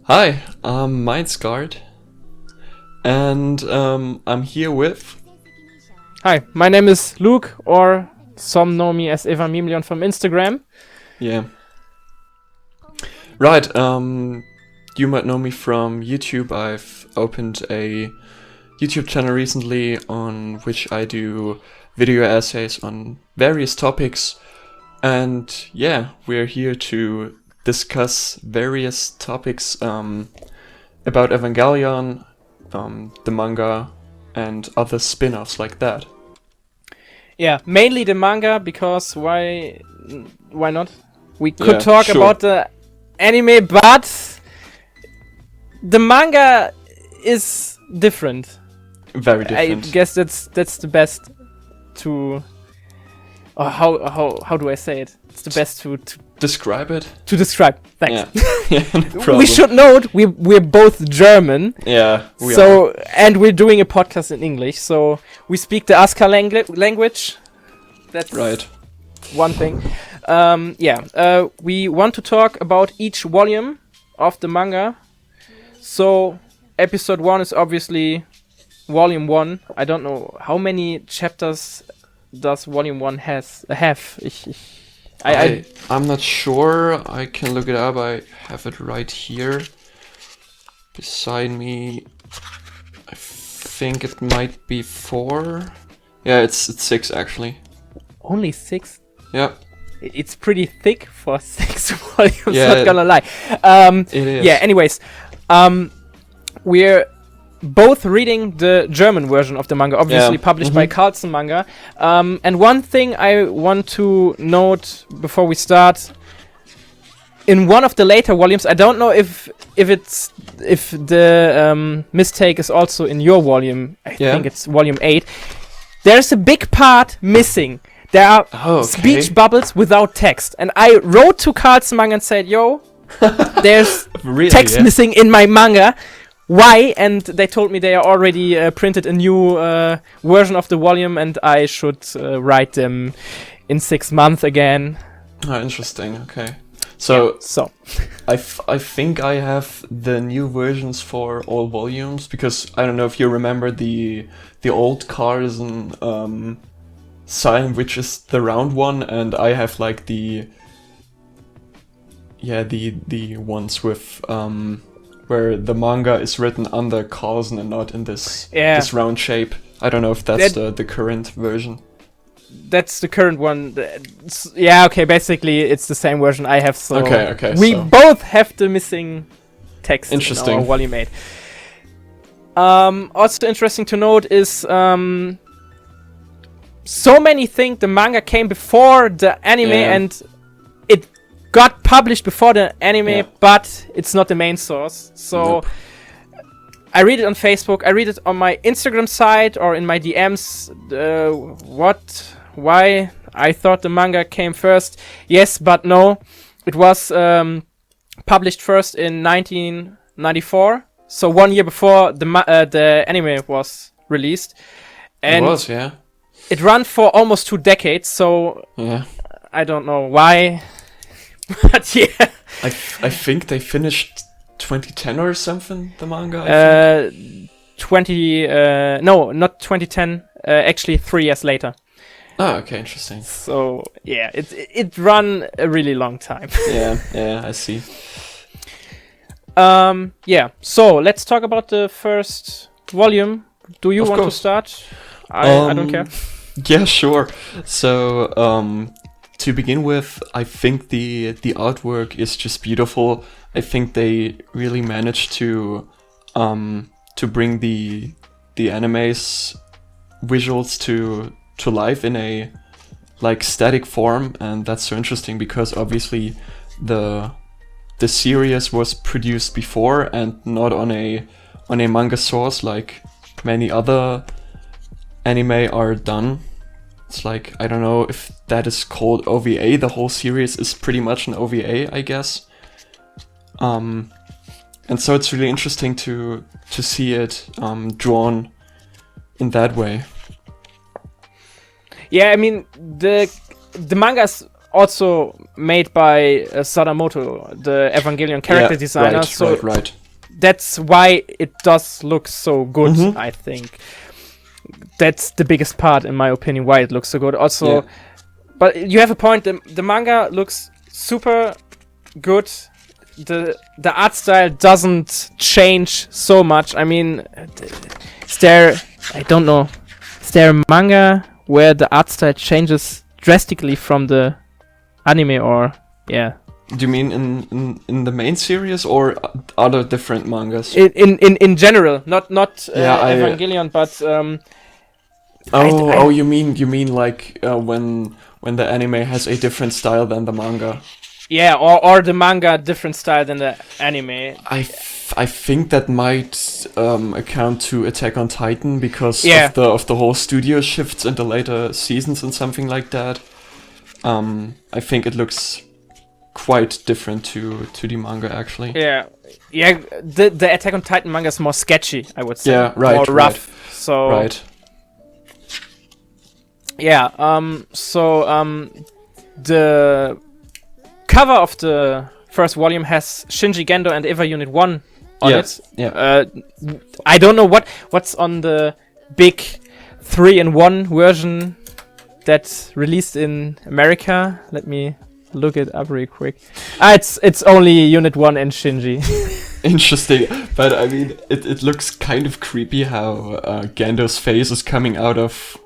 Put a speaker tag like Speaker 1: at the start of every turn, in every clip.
Speaker 1: Hi, I'm Mindskarred, and I'm here with...
Speaker 2: Hi, my name is Luke, or some know me as Evangelion from Instagram.
Speaker 1: Yeah. Right, you might know me from YouTube. I've opened a YouTube channel recently on which I do video essays on various topics. And yeah, we're here to discuss various topics about Evangelion, the manga, and other spin-offs like that.
Speaker 2: Yeah, mainly the manga, because why not? We could talk
Speaker 1: sure.
Speaker 2: about the anime, but the manga is different.
Speaker 1: Very different.
Speaker 2: I guess that's the best to... Or how do I say it? It's the best to
Speaker 1: describe it?
Speaker 2: To describe. Thanks.
Speaker 1: Yeah, no problem.
Speaker 2: We should note we're both German.
Speaker 1: Yeah, we
Speaker 2: are.
Speaker 1: are.
Speaker 2: And we're doing a podcast in English, so we speak the Aska language. That's
Speaker 1: right.
Speaker 2: One thing. We want to talk about each volume of the manga. So episode 1 is obviously volume 1. I don't know how many chapters does volume 1 have.
Speaker 1: I'm not sure. I can look it up. I have it right here beside me. I think it might be 4. Yeah, it's 6 actually.
Speaker 2: Only 6?
Speaker 1: Yeah.
Speaker 2: It's pretty thick for 6 volumes,
Speaker 1: yeah,
Speaker 2: not gonna lie.
Speaker 1: It is.
Speaker 2: Yeah, anyways. We're both reading the German version of the manga, obviously published by Carlsen Manga. And one thing I want to note before we start, in one of the later volumes, I don't know if the mistake is also in your volume. I think it's volume 8. There's a big part missing. There are speech bubbles without text. And I wrote to Carlsen Manga and said, yo, there's
Speaker 1: really,
Speaker 2: text missing in my manga. Why? And they told me they are already printed a new version of the volume, and I should write them in 6 months again.
Speaker 1: Oh, interesting. Okay. So I think I have the new versions for all volumes, because I don't know if you remember the old Carlsen sign, which is the round one, and I have like the ones with where the manga is written under Carlsen and not in this round shape. I don't know if that's the current version.
Speaker 2: That's the current one. Yeah, okay, basically it's the same version I have, so
Speaker 1: okay,
Speaker 2: we both have the missing text in our volume 8. Also interesting to note is so many think the manga came before the anime and it got published before the anime, but it's not the main source. So I read it on Facebook, I read it on my Instagram site or in my DMs. Why I thought the manga came first. Yes, but no. It was published first in 1994, so 1 year before the anime was released. And
Speaker 1: it was, yeah.
Speaker 2: It ran for almost 2 decades, so I don't know why. But yeah,
Speaker 1: I think they finished 2010 or something, the manga.
Speaker 2: No, not 2010. Actually, 3 years later.
Speaker 1: Oh, okay, interesting.
Speaker 2: So yeah, it ran a really long time.
Speaker 1: yeah, I see.
Speaker 2: So let's talk about the first volume. Do you want to start? I don't care.
Speaker 1: Yeah, sure. So to begin with, I think the artwork is just beautiful. I think they really managed to bring the anime's visuals to life in a like static form, and that's so interesting because obviously the series was produced before and not on a manga source like many other anime are done. It's like, I don't know if that is called OVA. The whole series is pretty much an OVA, I guess. And so it's really interesting to see it drawn in that way.
Speaker 2: Yeah, I mean the manga is also made by Sadamoto, the Evangelion character designer.
Speaker 1: Right.
Speaker 2: That's why it does look so good, I think. That's the biggest part, in my opinion, why it looks so good. Also, but you have a point. The manga looks super good. The art style doesn't change so much. I mean, is there a manga where the art style changes drastically from the anime, or
Speaker 1: Do you mean in the main series or other different mangas?
Speaker 2: In general, not Evangelion, but
Speaker 1: you mean like when the anime has a different style than the manga?
Speaker 2: Yeah, or the manga different style than the anime.
Speaker 1: I think that might account to Attack on Titan because of the whole studio shifts in the later seasons and something like that. I think it looks quite different to the manga actually.
Speaker 2: Yeah. The Attack on Titan manga is more sketchy, I would say.
Speaker 1: Yeah, right.
Speaker 2: More rough.
Speaker 1: Right.
Speaker 2: So.
Speaker 1: Right.
Speaker 2: Yeah. The cover of the first volume has Shinji Gendo and Eva Unit 1 on it. Yeah. I don't know what's on the big 3-in-1 version that's released in America. Let me look it up real quick. It's only Unit 1 and Shinji.
Speaker 1: Interesting. But I mean, it looks kind of creepy how Gendo's face is coming out of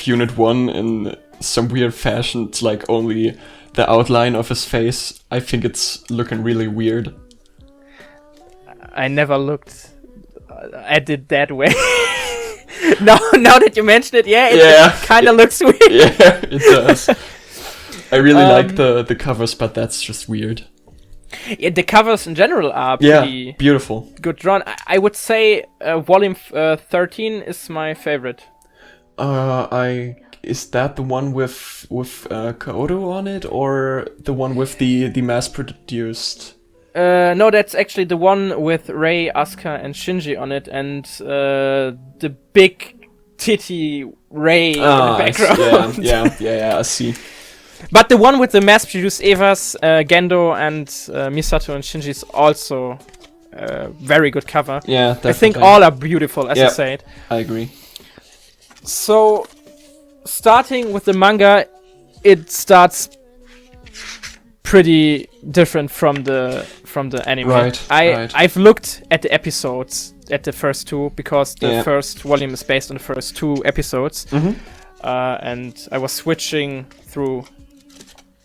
Speaker 1: Unit 1 in some weird fashion. It's like only the outline of his face. I think it's looking really weird.
Speaker 2: I never looked at it that way. now that you mention it, it kind of looks weird.
Speaker 1: Yeah, it does. I really like the covers, but that's just weird.
Speaker 2: Yeah, the covers in general are pretty
Speaker 1: beautiful,
Speaker 2: good drawn. I would say volume 13 is my favorite.
Speaker 1: Is that the one with Kaoru on it, or the one with the mass-produced?
Speaker 2: No, that's actually the one with Rei, Asuka, and Shinji on it, and the big titty Rei in the background.
Speaker 1: Yeah, I see.
Speaker 2: But the one with the mass-produced Evas, Gendo, and Misato and Shinji is also a very good cover.
Speaker 1: Yeah, definitely.
Speaker 2: I think all are beautiful, as I said.
Speaker 1: I agree.
Speaker 2: So, starting with the manga, it starts pretty different from the anime.
Speaker 1: Right.
Speaker 2: I've looked at the episodes at the first two because the first volume is based on the first two episodes, and I was switching through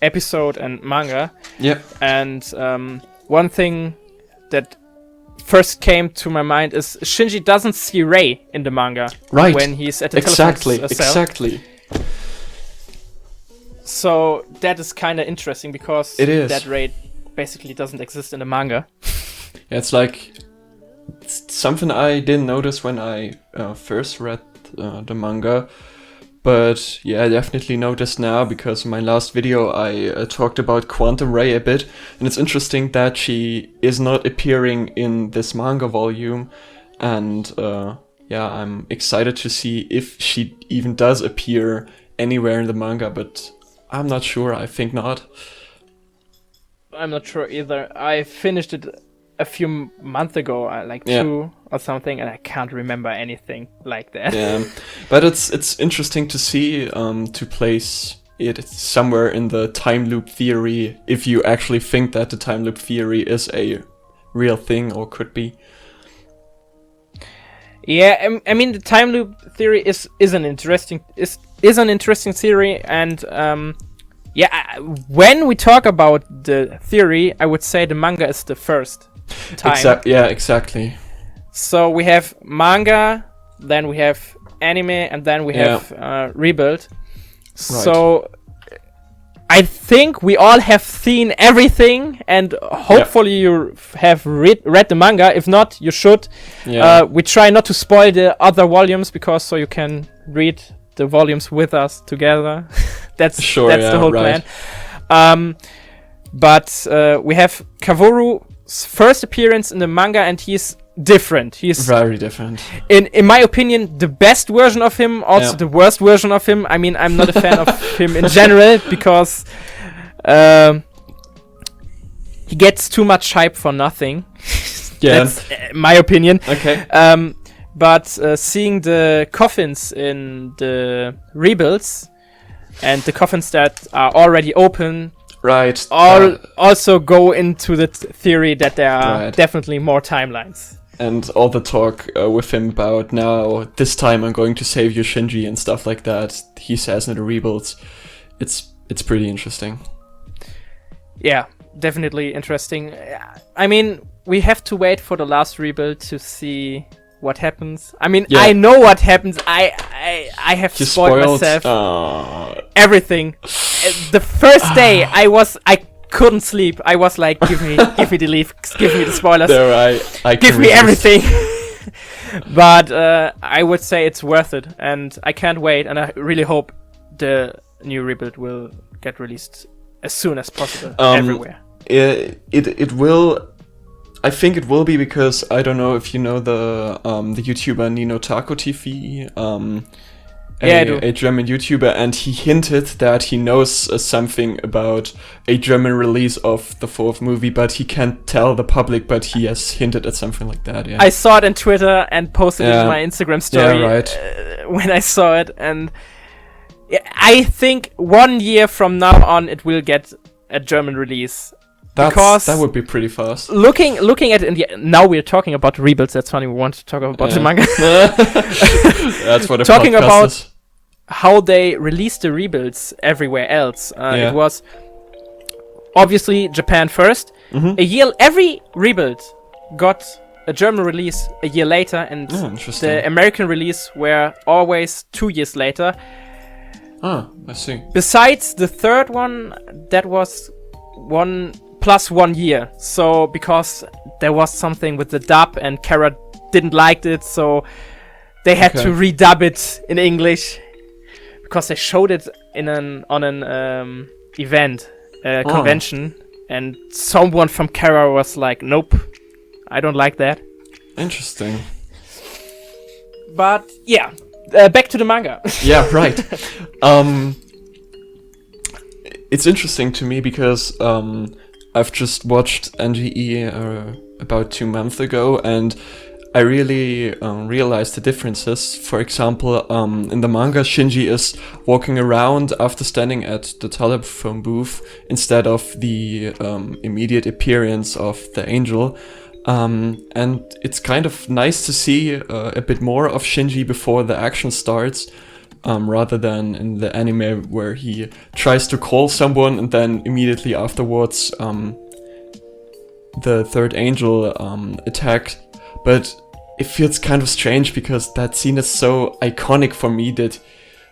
Speaker 2: episode and manga.
Speaker 1: Yeah.
Speaker 2: And one thing that first came to my mind is Shinji doesn't see Rei in the manga when he's at the telephone cell.
Speaker 1: Exactly.
Speaker 2: So that is kind of interesting because that Rei basically doesn't exist in the manga.
Speaker 1: Yeah, it's something I didn't notice when I first read the manga, but I definitely noticed now because in my last video I talked about Quantum Rei a bit, and it's interesting that she is not appearing in this manga volume, and I'm excited to see if she even does appear anywhere in the manga, but I'm not sure. I think not.
Speaker 2: I'm not sure either. I finished it a few months ago, like 2 or something, and I can't remember anything like that.
Speaker 1: Yeah, but it's interesting to see to place it somewhere in the time loop theory, if you actually think that the time loop theory is a real thing or could be.
Speaker 2: Yeah, I mean the time loop theory is an interesting theory, and when we talk about the theory, I would say the manga is the first time.
Speaker 1: Exactly.
Speaker 2: So we have manga, then we have anime, and then we have Rebuild. Right. So I think we all have seen everything, and hopefully you have read the manga. If not, you should. Yeah. We try not to spoil the other volumes so you can read the volumes with us together. that's the whole plan. But we have Kaworu's first appearance in the manga, and he's different. He's
Speaker 1: very different.
Speaker 2: In my opinion, the best version of him, also the worst version of him. I mean, I'm not a fan of him in general because he gets too much hype for nothing.
Speaker 1: Yeah.
Speaker 2: That's my opinion.
Speaker 1: Okay.
Speaker 2: But seeing the coffins in the rebuilds and the coffins that are already open,
Speaker 1: right,
Speaker 2: also go into the theory that there are definitely more timelines.
Speaker 1: And all the talk with him about now, this time I'm going to save you, Shinji, and stuff like that. He says in the rebuilds, it's pretty interesting.
Speaker 2: Yeah, definitely interesting. I mean, we have to wait for the last rebuild to see what happens. I mean, I know what happens. I have spoiled myself. Everything. The first day I couldn't sleep. I was like, give me the leaks, give me the spoilers.
Speaker 1: There, I
Speaker 2: give me everything. But I would say it's worth it, and I can't wait, and I really hope the new rebuild will get released as soon as possible everywhere.
Speaker 1: It will. I think it will be, because I don't know if you know the YouTuber Nino Taco TV.
Speaker 2: I do.
Speaker 1: A German YouTuber, and he hinted that he knows something about a German release of the fourth movie, but he can't tell the public, but he has hinted at something like that. Yeah.
Speaker 2: I saw it on Twitter and posted it in my Instagram story when I saw it, and I think 1 year from now on it will get a German release.
Speaker 1: That would be pretty fast.
Speaker 2: Looking at it, now we're talking about rebuilds. That's funny. We want to talk about the manga.
Speaker 1: That's what
Speaker 2: talking about how they released the rebuilds everywhere else. It was obviously Japan first. Mm-hmm. Every rebuild got a German release a year later, and the American release were always 2 years later.
Speaker 1: Ah, I see.
Speaker 2: Besides the third one, that was plus 1 year. So because there was something with the dub and Kara didn't like it, so they had to redub it in English, because they showed it on an event, convention, and someone from Kara was like, nope, I don't like that.
Speaker 1: Interesting.
Speaker 2: But yeah, back to the manga.
Speaker 1: Yeah, right. It's interesting to me because I've just watched NGE about 2 months ago, and I really realized the differences. For example, in the manga, Shinji is walking around after standing at the telephone booth instead of the immediate appearance of the angel. And it's kind of nice to see a bit more of Shinji before the action starts, rather than in the anime where he tries to call someone and then immediately afterwards the third angel attack. But it feels kind of strange because that scene is so iconic for me, that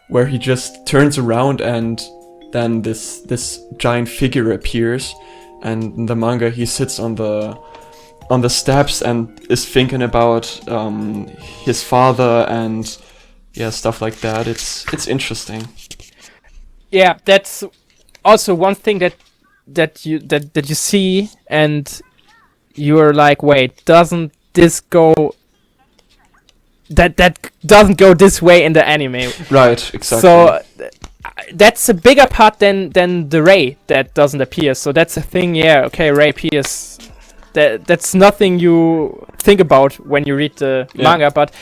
Speaker 1: where he just turns around and then this giant figure appears, and in the manga he sits on the steps and is thinking about his father and stuff like that. It's interesting.
Speaker 2: Yeah, that's also one thing that you see, and you're like, wait, doesn't this go? That doesn't go this way in the anime.
Speaker 1: Right, exactly.
Speaker 2: So that's a bigger part than the Ray that doesn't appear. So that's a thing. Yeah, okay, Ray appears. That's nothing you think about when you read the manga, but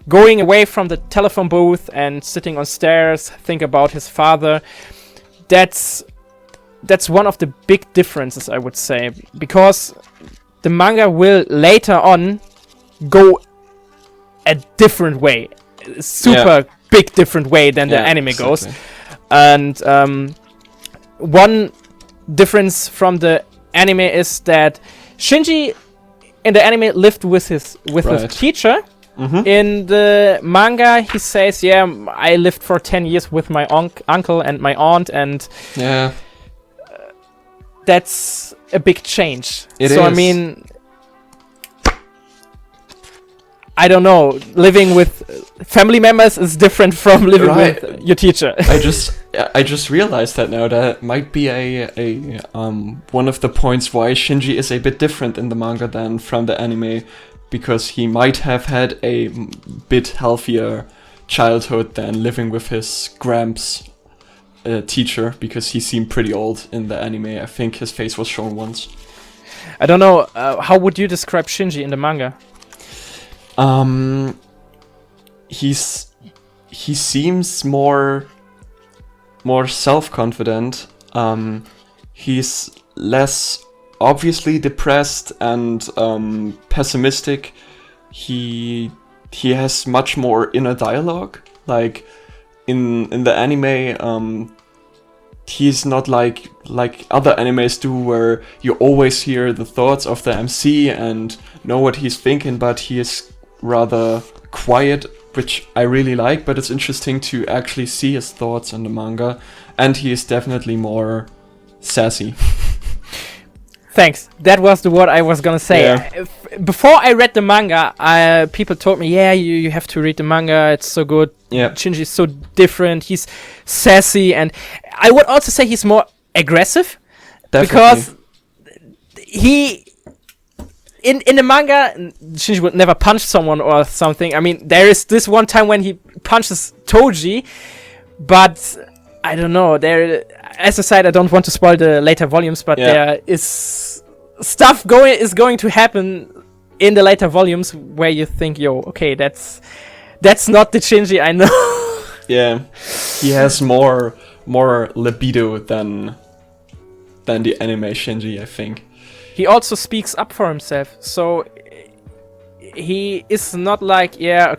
Speaker 2: going away from the telephone booth and sitting on stairs, think about his father. That's one of the big differences, I would say, because the manga will later on go a different way, super big different way than the anime goes. And one difference from the anime is that Shinji in the anime lived with his teacher. Mm-hmm. In the manga, he says, I lived for 10 years with my uncle and my aunt, and that's a big change. It is. I mean, I don't know, living with family members is different from living with your teacher. I just realized that now. That might be a one of the points why Shinji is a bit different in the manga than from the anime, because he might have had a bit healthier childhood than living with his gramps
Speaker 1: teacher, because he seemed pretty old in the anime. I think his face was shown once.
Speaker 2: I don't know. How would you describe Shinji in the manga?
Speaker 1: He seems more self-confident. He's less obviously depressed and pessimistic. He has much more inner dialogue. Like in the anime, he's not like other animes do, where you always hear the thoughts of the MC and know what he's thinking, but he is rather quiet, which I really like. But it's interesting to actually see his thoughts in the manga, and he is definitely more sassy.
Speaker 2: Thanks. That was the word I was gonna say.
Speaker 1: Yeah.
Speaker 2: Before I read the manga, people told me, yeah, you have to read the manga, it's so good.
Speaker 1: Yeah.
Speaker 2: Shinji is so different, he's sassy, and I would also say he's more aggressive.
Speaker 1: Definitely.
Speaker 2: Because he... In the manga, Shinji would never punch someone or something. I mean, there is this one time when he punches Toji, but I don't know. As I said, I don't want to spoil the later volumes, but there is stuff going to happen in the later volumes where you think, yo, okay, that's not the Shinji I know.
Speaker 1: Yeah, he has more libido than the anime Shinji, I think.
Speaker 2: He also speaks up for himself, so he is not like, I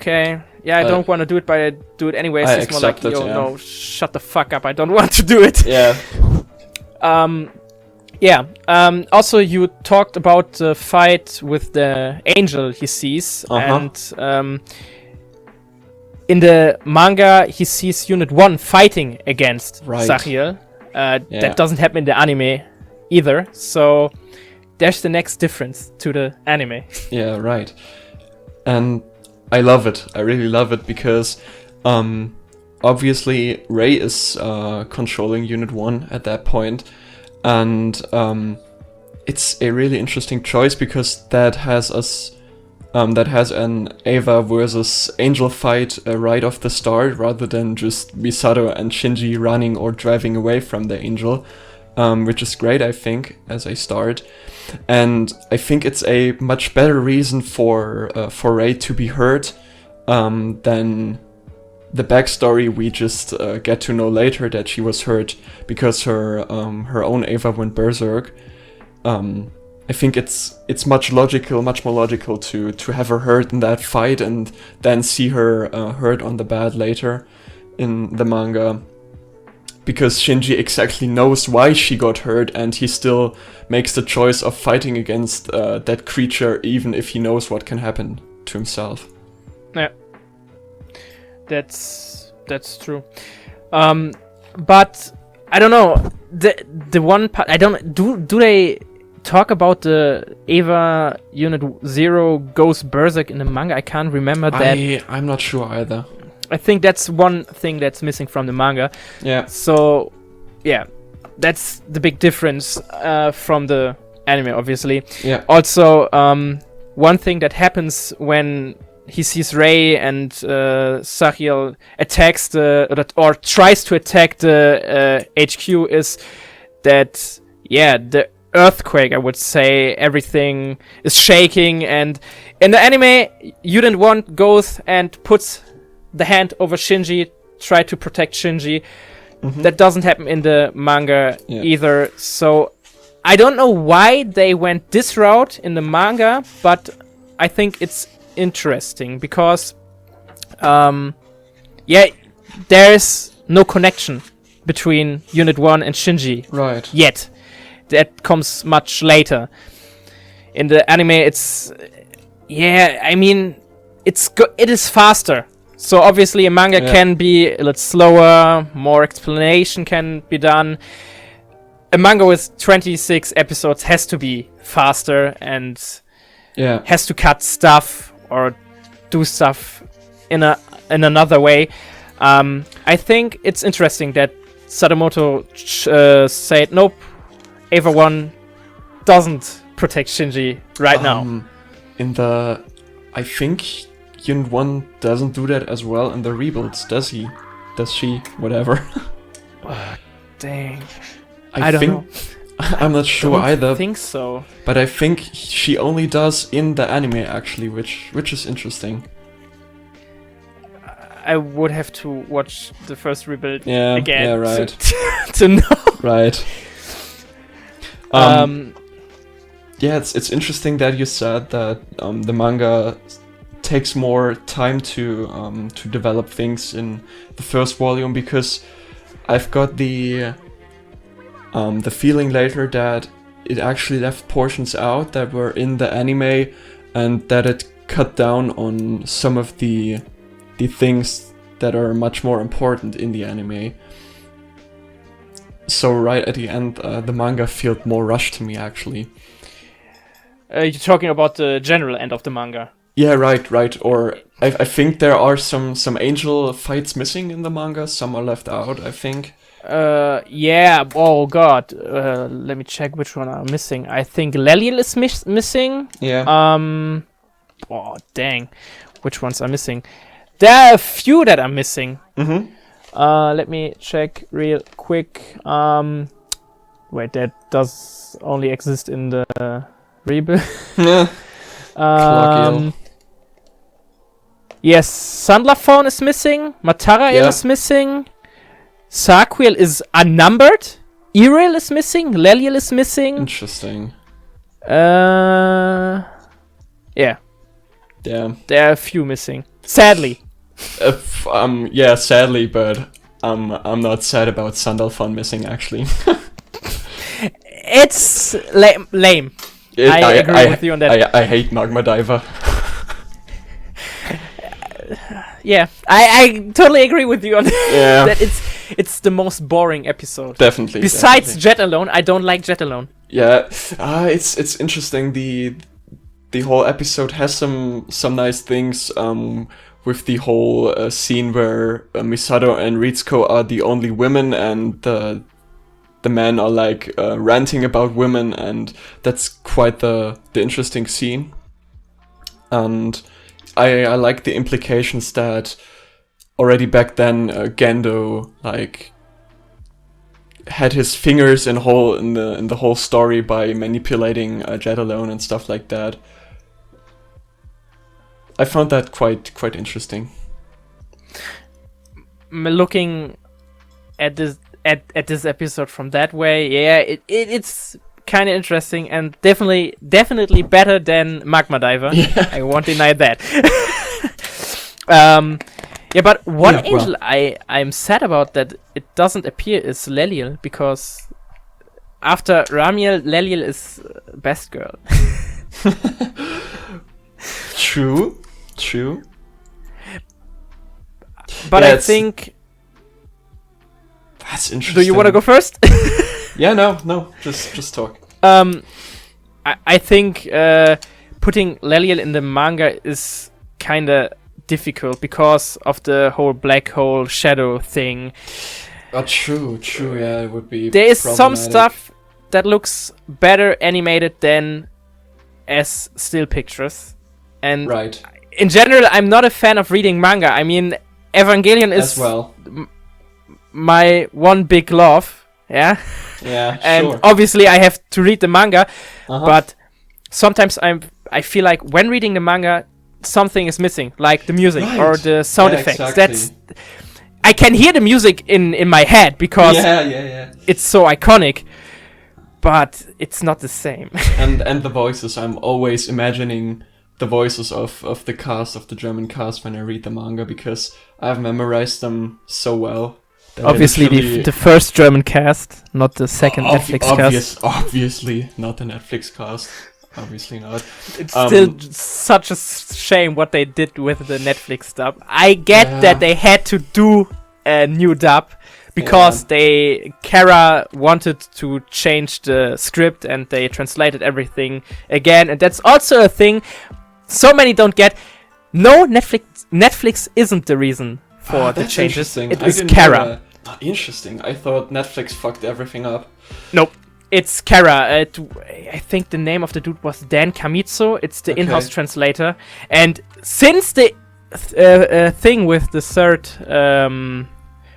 Speaker 2: don't want to do it, but I do it anyways. He's more like, no, shut the fuck up, I don't want to do it.
Speaker 1: Yeah.
Speaker 2: Also, you talked about the fight with the angel he sees, and in the manga, he sees Unit 1 fighting against Sachiel. That doesn't happen in the anime either, so there's the next difference to the anime. Yeah,
Speaker 1: right. And I love it. I really love it, because obviously Rei is controlling Unit 1 at that point, and it's a really interesting choice, because that has an Eva versus Angel fight right off the start, rather than just Misato and Shinji running or driving away from the Angel, which is great, I think, as a start. And I think it's a much better reason for Rei to be hurt than the backstory we just get to know later, that she was hurt because her own Eva went berserk. I think it's much more logical to have her hurt in that fight and then see her hurt on the bed later in the manga. Because Shinji exactly knows why she got hurt, and he still makes the choice of fighting against that creature, even if he knows what can happen to himself.
Speaker 2: Yeah, that's true. But I don't know, the one part I don't do they talk about the Eva Unit 0 goes berserk in the manga? I can't remember that.
Speaker 1: I'm not sure either.
Speaker 2: I think that's one thing that's missing from the manga. Yeah. So, yeah, that's the big difference from the anime, obviously. Yeah. Also, one thing that happens when he sees Rei and Sachiel attacks or tries to attack the HQ is that, the earthquake, I would say, everything is shaking, and in the anime, Unit 1 goes and puts the hand over Shinji, try to protect Shinji. Mm-hmm. That doesn't happen in the manga either. So I don't know why they went this route in the manga, but I think it's interesting because there's no connection between Unit 1 and Shinji yet. That comes much later. In the anime, it's it is faster. So obviously a manga can be a little slower, more explanation can be done. A manga with 26 episodes has to be faster and has to cut stuff or do stuff in another way. I think it's interesting that Sadamoto said, nope, Eva 1 doesn't protect Shinji right now.
Speaker 1: I think Unit 1 doesn't do that as well in the rebuilds, does he? Does she? Whatever.
Speaker 2: Dang.
Speaker 1: I
Speaker 2: don't
Speaker 1: think
Speaker 2: know.
Speaker 1: I'm not sure either.
Speaker 2: I think so.
Speaker 1: But I think she only does in the anime actually, which is interesting.
Speaker 2: I would have to watch the first rebuild again.
Speaker 1: Yeah, right.
Speaker 2: To know.
Speaker 1: Right. Yeah, it's interesting that you said that the manga takes more time to develop things in the first volume, because I've got the feeling later that it actually left portions out that were in the anime, and that it cut down on some of the things that are much more important in the anime. So right at the end, the manga felt more rushed to me, actually.
Speaker 2: You're talking about the general end of the manga.
Speaker 1: Yeah, right. Or I think there are some angel fights missing in the manga. Some are left out, I think.
Speaker 2: Yeah. Oh God. Let me check which one are missing. I think Leliel is missing.
Speaker 1: Yeah.
Speaker 2: Oh dang. Which ones are missing? There are a few that are missing.
Speaker 1: Mm-hmm.
Speaker 2: Let me check real quick. Wait, that does only exist in the rebuild.
Speaker 1: Yeah.
Speaker 2: Yes, Sandlaphone is missing. Matarael is missing. Sarquiel is unnumbered. Iril is missing. Leliel is missing.
Speaker 1: Interesting.
Speaker 2: Yeah.
Speaker 1: Yeah.
Speaker 2: There are a few missing. Sadly.
Speaker 1: Yeah, sadly, but I'm not sad about Sandalphon missing, actually.
Speaker 2: It's lame. I agree with you on that.
Speaker 1: I hate Magma Diver.
Speaker 2: Yeah, I totally agree with you on that.
Speaker 1: Yeah.
Speaker 2: That it's the most boring episode.
Speaker 1: Definitely.
Speaker 2: Besides Jet Alone, I don't like Jet Alone.
Speaker 1: Yeah, it's interesting. The whole episode has some nice things. With the whole scene where Misato and Ritsuko are the only women, and the men are like ranting about women, and that's quite the interesting scene. And I like the implications that already back then Gendo like had his fingers in the whole story by manipulating Jet Alone and stuff like that. I found that quite interesting.
Speaker 2: Looking at this episode from that way, yeah, it's kind of interesting, and definitely better than Magma Diver.
Speaker 1: Yeah.
Speaker 2: I won't deny that. Yeah, but one angel I'm sad about that it doesn't appear is Leliel, because after Ramiel, Leliel is best girl.
Speaker 1: True.
Speaker 2: But I think
Speaker 1: that's interesting.
Speaker 2: Do you want to go first?
Speaker 1: Yeah, no, just talk.
Speaker 2: I think putting Leliel in the manga is kind of difficult because of the whole black hole shadow thing.
Speaker 1: True, yeah, it would be
Speaker 2: There is some stuff that looks better animated than as still pictures. And
Speaker 1: right.
Speaker 2: In general, I'm not a fan of reading manga. I mean, Evangelion is
Speaker 1: as well
Speaker 2: my one big love. Yeah.
Speaker 1: Yeah.
Speaker 2: And
Speaker 1: sure.
Speaker 2: obviously, I have to read the manga. But sometimes I feel like when reading the manga, something is missing, like the music or the sound effects.
Speaker 1: Exactly.
Speaker 2: I can hear the music in my head because it's so iconic. But it's not the same.
Speaker 1: and the voices, I'm always imagining the voices of the cast, of the German cast, when I read the manga, because I've memorized them so well.
Speaker 2: Obviously the first German cast, not the second Netflix cast.
Speaker 1: Obviously not the Netflix cast. Obviously not.
Speaker 2: It's still such a shame what they did with the Netflix dub. I get that they had to do a new dub because Kara wanted to change the script and they translated everything again, and that's also a thing so many don't get. No, Netflix isn't the reason for the changes. It is Kara.
Speaker 1: Interesting. I thought Netflix fucked everything up.
Speaker 2: Nope. It's Kara. I think the name of the dude was Dan Kamitsu. It's the in-house translator. And since the thing with the third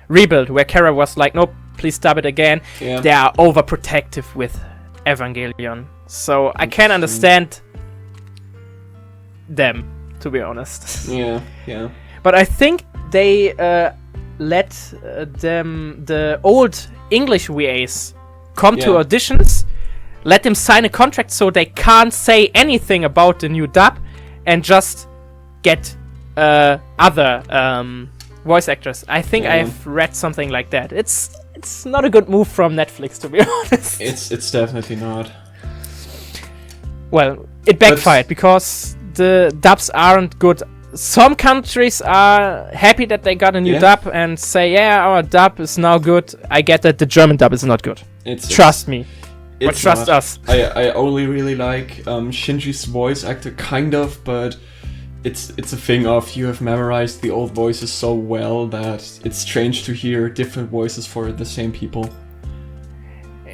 Speaker 2: rebuild, where Kara was like, nope, please dub it again.
Speaker 1: Yeah.
Speaker 2: They are overprotective with Evangelion. So I can understand them, to be honest.
Speaker 1: Yeah.
Speaker 2: But I think they let the old English VAs come to auditions, let them sign a contract so they can't say anything about the new dub, and just get other voice actors. I think I've read something like that. It's not a good move from Netflix, to be honest.
Speaker 1: It's definitely not.
Speaker 2: Well, it backfired because the dubs aren't good. Some countries are happy that they got a new dub and say, our dub is now good. I get that the German dub is not good. Trust me. Or trust us.
Speaker 1: I only really like Shinji's voice actor, kind of, but it's a thing of you have memorized the old voices so well that it's strange to hear different voices for the same people.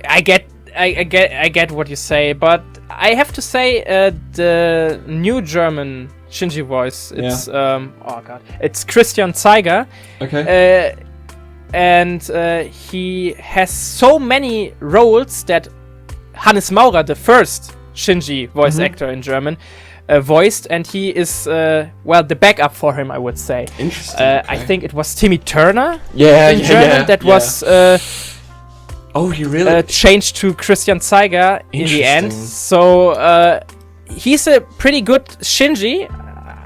Speaker 2: I get what you say, but I have to say the new German Shinji voice, it's it's Christian Zeiger.
Speaker 1: Okay.
Speaker 2: And he has so many roles that Hannes Maurer, the first Shinji voice actor in German, voiced, and he is the backup for him, I would say.
Speaker 1: Interesting. Okay.
Speaker 2: I think it was Timmy Turner
Speaker 1: in
Speaker 2: German that was
Speaker 1: he really
Speaker 2: changed to Christian Zeiger in the end. So he's a pretty good Shinji.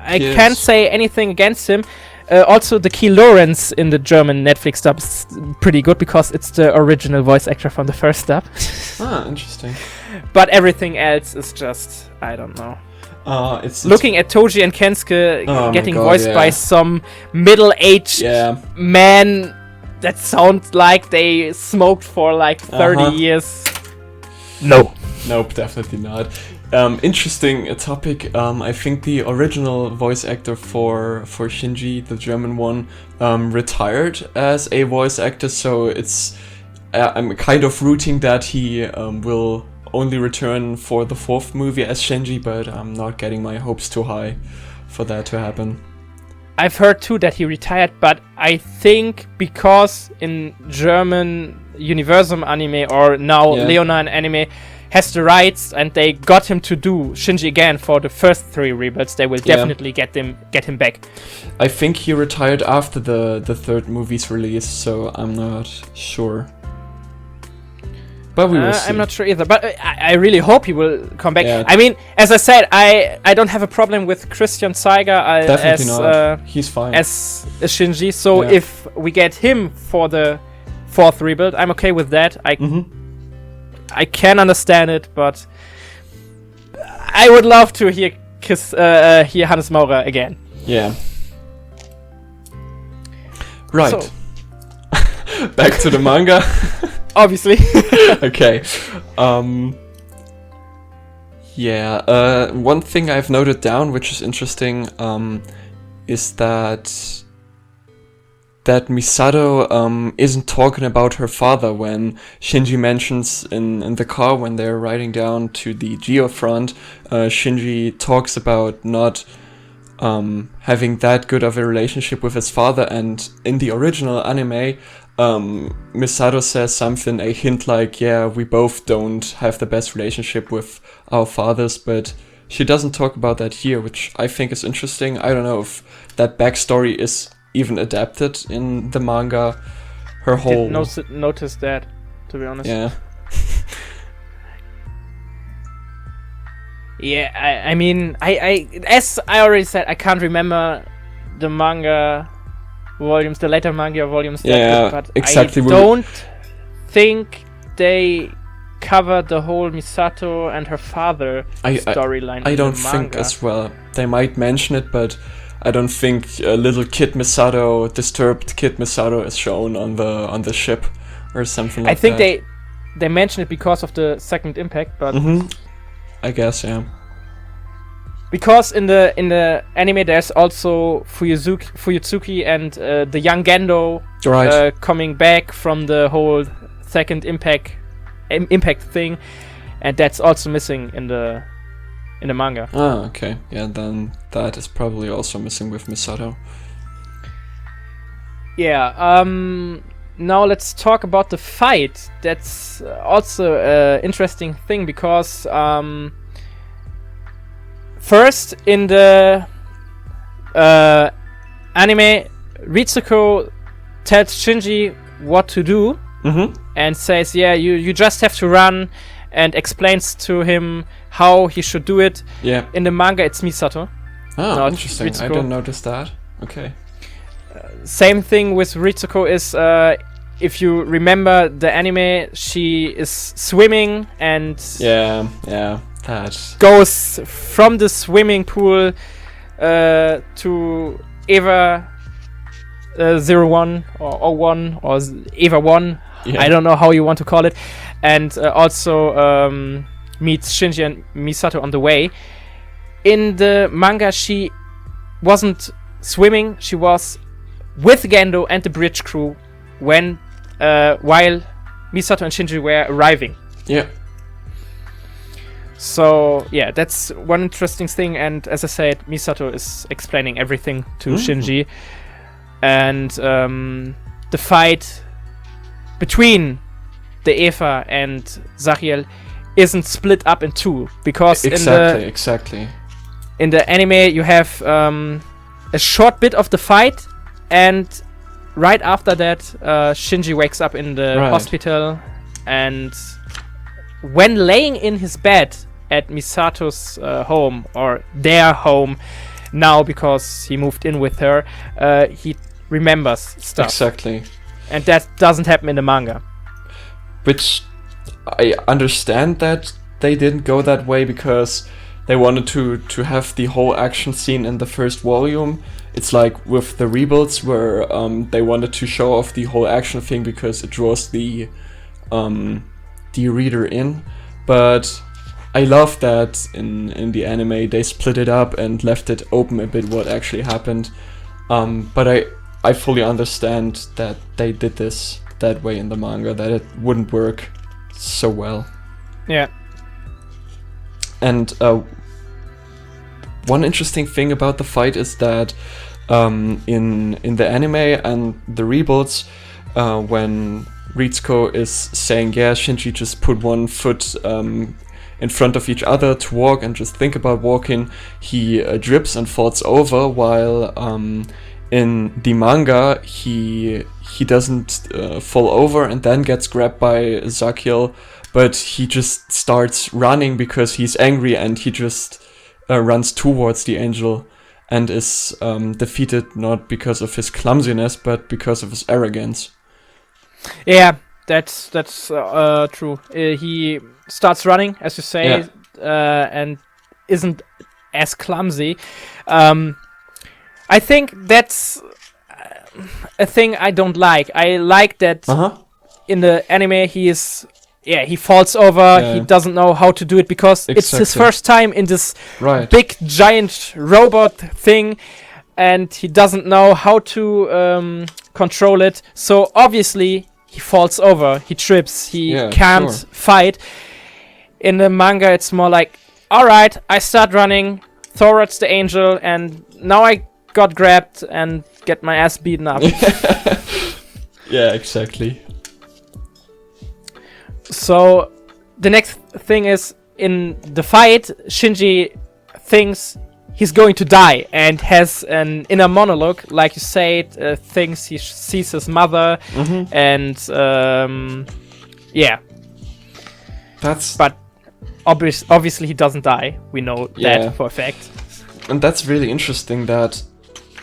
Speaker 2: I can't say anything against him. Also, the Key Lawrence in the German Netflix dub is pretty good because it's the original voice actor from the first dub.
Speaker 1: Interesting.
Speaker 2: But everything else is just, I don't know.
Speaker 1: It's
Speaker 2: looking at Toji and Kensuke getting voiced by some middle-aged man that sounds like they smoked for like 30 years. No.
Speaker 1: Nope, definitely not. Interesting topic. I think the original voice actor for Shinji, the German one, retired as a voice actor, so I'm kind of rooting that he will only return for the fourth movie as Shinji, but I'm not getting my hopes too high for that to happen.
Speaker 2: I've heard too that he retired, but I think because in German Universum anime or now Leonine anime has the rights and they got him to do Shinji again for the first 3 rebuilds, they will definitely get him back.
Speaker 1: I think he retired after the third movie's release, so I'm not sure. But we will see. I'm
Speaker 2: not sure either, but I really hope he will come back.
Speaker 1: Yeah.
Speaker 2: I mean, as I said, I don't have a problem with Christian Zeiger
Speaker 1: Definitely not. He's fine.
Speaker 2: As a Shinji, so if we get him for the 4th rebuild, I'm okay with that. I can understand it, but I would love to hear Hannes Maurer again.
Speaker 1: Yeah. Right.
Speaker 2: So.
Speaker 1: Back to the manga.
Speaker 2: Obviously.
Speaker 1: Okay. One thing I've noted down, which is interesting, is that Misato isn't talking about her father when Shinji mentions in the car when they're riding down to the Geofront. Shinji talks about not having that good of a relationship with his father, and in the original anime, Misato says something, a hint like, we both don't have the best relationship with our fathers, but she doesn't talk about that here, which I think is interesting. I don't know if that backstory is even adapted in the manga. Her whole...
Speaker 2: Didn't notice that, to be honest.
Speaker 1: Yeah.
Speaker 2: Yeah, I mean, I as I already said, I can't remember the manga volumes, the later manga volumes that good, but exactly. I don't think they cover the whole Misato and her father storyline.
Speaker 1: I don't think as well. They might mention it, but I don't think little kid Misato, disturbed kid Misato, is shown on the ship or something like that. I think
Speaker 2: they mention it because of the second impact, but
Speaker 1: I guess, yeah.
Speaker 2: Because in the anime there's also Fuyutsuki and the young Gendo coming back from the whole second impact thing, and that's also missing in the manga.
Speaker 1: Ah, okay. Yeah, then that is probably also missing with Misato.
Speaker 2: Yeah, now let's talk about the fight. That's also an interesting thing because first in the anime, Ritsuko tells Shinji what to do and says, yeah, you just have to run, and explains to him how he should do it.
Speaker 1: Yeah.
Speaker 2: In the manga, it's Misato.
Speaker 1: Oh, interesting.
Speaker 2: Ritsuko.
Speaker 1: I didn't notice that. Okay.
Speaker 2: Same thing with Ritsuko is, if you remember the anime, she is swimming and
Speaker 1: Yeah, that
Speaker 2: goes from the swimming pool to Eva 01 or 01 or Eva 1. Yeah. I don't know how you want to call it. And also meets Shinji and Misato on the way. In the manga, she wasn't swimming. She was with Gendo and the bridge crew while Misato and Shinji were arriving.
Speaker 1: Yeah.
Speaker 2: So, yeah, that's one interesting thing. And as I said, Misato is explaining everything to Shinji. And the fight between the Eva and Zachiel isn't split up in two. Because
Speaker 1: exactly.
Speaker 2: In the anime, you have a short bit of the fight. And right after that, Shinji wakes up in the hospital. And when laying in his bed at Misato's home, or their home now because he moved in with her, he remembers stuff.
Speaker 1: Exactly.
Speaker 2: And that doesn't happen in the manga.
Speaker 1: Which I understand that they didn't go that way because they wanted to have the whole action scene in the first volume. It's like with the rebuilds where they wanted to show off the whole action thing because it draws the reader in. But I love that in the anime they split it up and left it open a bit what actually happened. But I fully understand that they did this that way in the manga, that it wouldn't work so well.
Speaker 2: Yeah.
Speaker 1: And one interesting thing about the fight is that in the anime and the rebuilds, when Ritsuko is saying, yeah, Shinji, just put one foot in front of each other to walk and just think about walking, he drips and falls over, while in the manga he doesn't fall over and then gets grabbed by Zachiel, but he just starts running because he's angry and he just runs towards the angel and is defeated not because of his clumsiness but because of his arrogance.
Speaker 2: Yeah, that's true. He starts running, as you say, and isn't as clumsy. I think that's a thing I don't like. I like that in the anime he falls over, he doesn't know how to do it because it's his first time in this big giant robot thing and he doesn't know how to control it. So obviously he falls over, he trips, he can't fight. In the manga it's more like, alright, I start running towards the angel and now I got grabbed and get my ass beaten up.
Speaker 1: Yeah, exactly.
Speaker 2: So the next thing is, in the fight, Shinji thinks he's going to die and has an inner monologue, like you said, thinks he sees his mother and but obviously he doesn't die. We know that for a fact.
Speaker 1: And that's really interesting that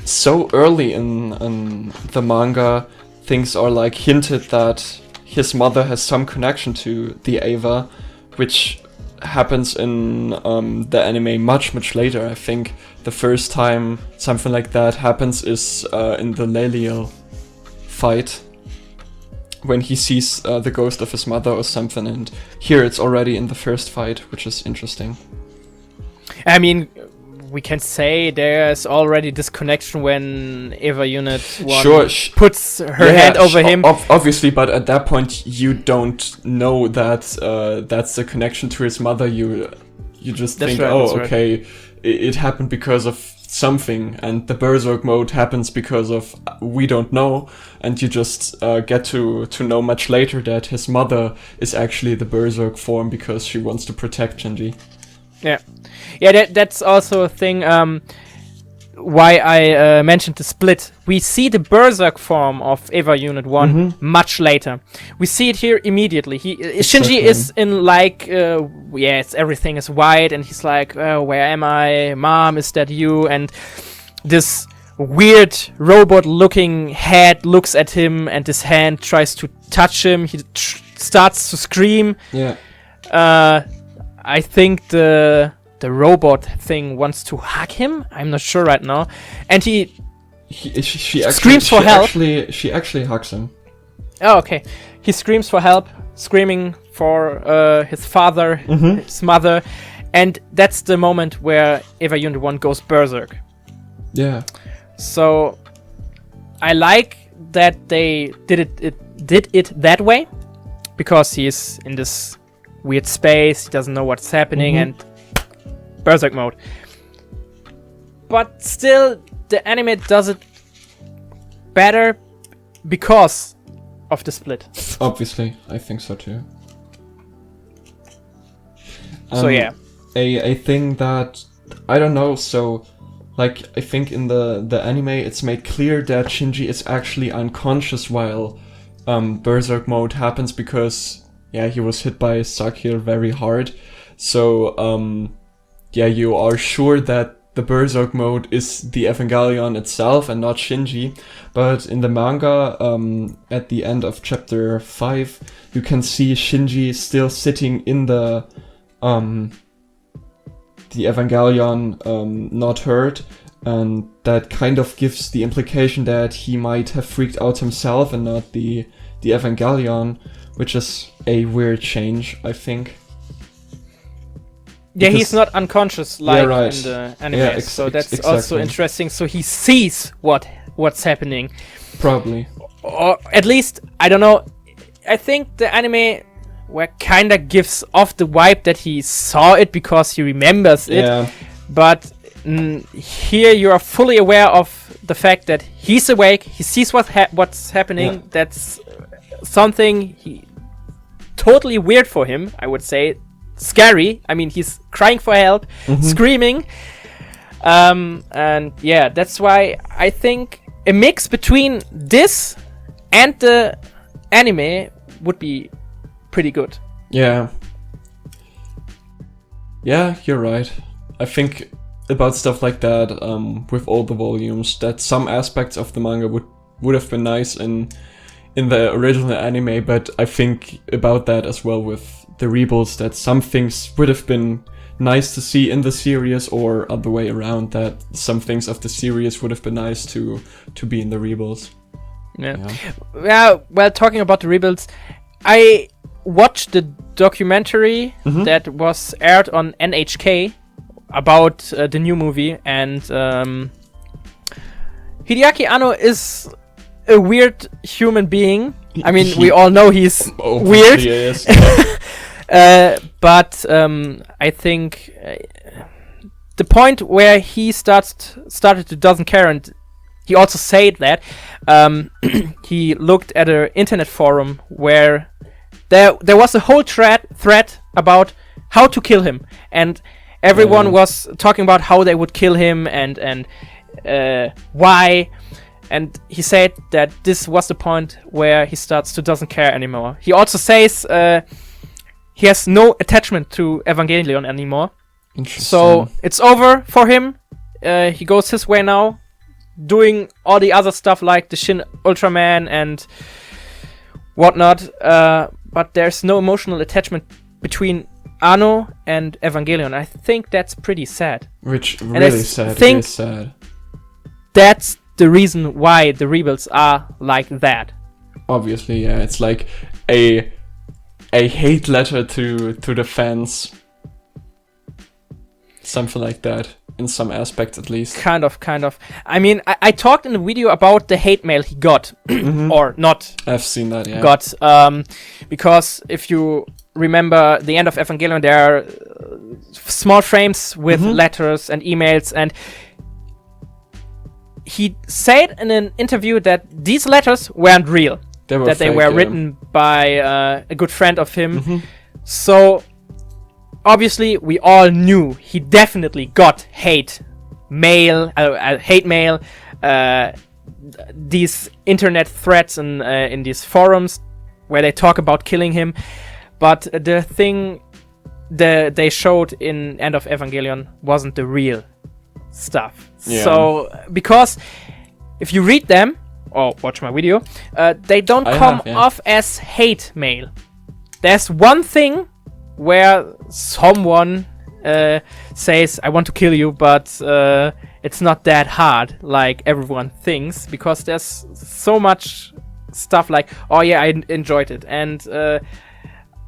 Speaker 1: so early in the manga things are like hinted that his mother has some connection to the Eva, which happens in the anime much later. I think the first time something like that happens is in the Leliel fight, when he sees the ghost of his mother or something, and here it's already in the first fight, which is interesting.
Speaker 2: I mean, we can say there's already this connection when Eva Unit 1 puts her hand over him.
Speaker 1: Obviously, but at that point you don't know that that's the connection to his mother. You just think, okay, it happened because of something, and the Berserk mode happens because of we don't know, and you just get to know much later that his mother is actually the Berserk form because she wants to protect Shinji.
Speaker 2: Yeah, that's also a thing why I mentioned the split. We see the Berserk form of Eva Unit 1 much later. We see it here immediately. Shinji is in like, everything is white, and he's like, oh, where am I? Mom, is that you? And this weird robot-looking head looks at him, and this hand tries to touch him. He starts to scream.
Speaker 1: Yeah.
Speaker 2: I think the robot thing wants to hug him. I'm not sure right now. And she screams for help.
Speaker 1: She actually hugs him.
Speaker 2: Oh, okay. He screams for help, screaming for his father, his mother. And that's the moment where Eva Unit 1 goes berserk.
Speaker 1: Yeah.
Speaker 2: So I like that they did it that way, because he's in this weird space, he doesn't know what's happening, and berserk mode. But still, the anime does it better because of the split.
Speaker 1: Obviously, I think so too.
Speaker 2: So yeah.
Speaker 1: A thing that, I don't know, so like I think in the anime it's made clear that Shinji is actually unconscious while berserk mode happens, because he was hit by Sakir very hard. So you are sure that the berserk mode is the Evangelion itself and not Shinji. But in the manga, at the end of chapter 5, you can see Shinji still sitting in the Evangelion, not hurt, and that kind of gives the implication that he might have freaked out himself and not the Evangelion, which is a weird change, I think.
Speaker 2: Yeah, he's not unconscious like in the anime, so that's also interesting. So he sees what's happening. Probably. Or at least, I don't know, I think the anime kinda gives off the vibe that he saw it because he remembers it. Yeah. But here you are fully aware of the fact that he's awake, he sees what's happening. Yeah. That's something totally weird for him, I would say. Scary. I mean, he's crying for help, screaming. And yeah, that's why I think a mix between this and the anime would be pretty good. Yeah. Yeah, you're right. I think about stuff like that, with all the volumes, that some aspects of the manga would have been nice in the original anime, but I think about that as well with the rebuilds, that some things would have been nice to see in the series, or other way around, that some things of the series would have been nice to be in the rebuilds. Yeah, well, talking about the rebuilds, I watched the documentary that was aired on NHK about the new movie, and Hideaki Anno is a weird human being. I mean, we all know he's weird. Yes. But I think the point where he started to doesn't care, and he also said that he looked at an internet forum where there was a whole thread about how to kill him, and everyone was talking about how they would kill him and why. And he said that this was the point where he starts to doesn't care anymore. He also says he has no attachment to Evangelion anymore. So it's over for him. He goes his way now, doing all the other stuff like the Shin Ultraman and whatnot. But there's no emotional attachment between Anno and Evangelion. I think that's pretty sad. Which really sad. It is sad. That's the reason why the rebuilds are like that. Obviously, yeah. It's like a hate letter to the fans. Something like that, in some aspects at least. Kind of. I mean, I talked in the video about the hate mail he got. Or not. I've seen that, yeah. Got. Because if you remember the end of Evangelion, there are small frames with letters and emails, and he said in an interview that these letters weren't real, they were written by a good friend of him. So obviously we all knew he definitely got hate mail, these internet threats in these forums where they talk about killing him. But the thing that they showed in End of Evangelion wasn't the real stuff. Yeah. So, because if you read them, or watch my video, they don't come off as hate mail. There's one thing where someone says, I want to kill you, but it's not that hard like everyone thinks, because there's so much stuff like, oh yeah, I enjoyed it, and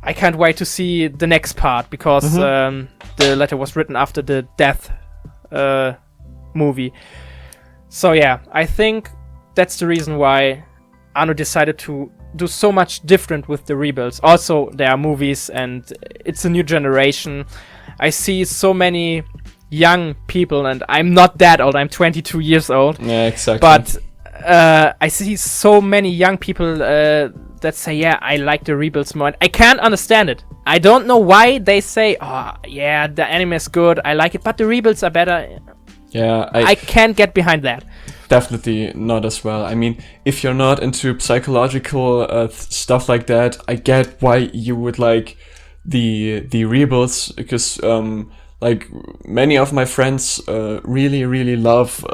Speaker 2: I can't wait to see the next part, because the letter was written after the death movie. So yeah, I think that's the reason why Anno decided to do so much different with the rebuilds. Also, there are movies and it's a new generation. I see so many young people, and I'm not that old, I'm 22 years old.
Speaker 1: Yeah, exactly.
Speaker 2: But I see so many young people that say, yeah, I like the rebuilds more. And I can't understand it. I don't know why they say, oh, yeah, the anime is good, I like it, but the rebuilds are better.
Speaker 1: Yeah,
Speaker 2: I can't get behind that.
Speaker 1: Definitely not as well. I mean, if you're not into psychological stuff like that, I get why you would like the rebuilds, because like many of my friends really love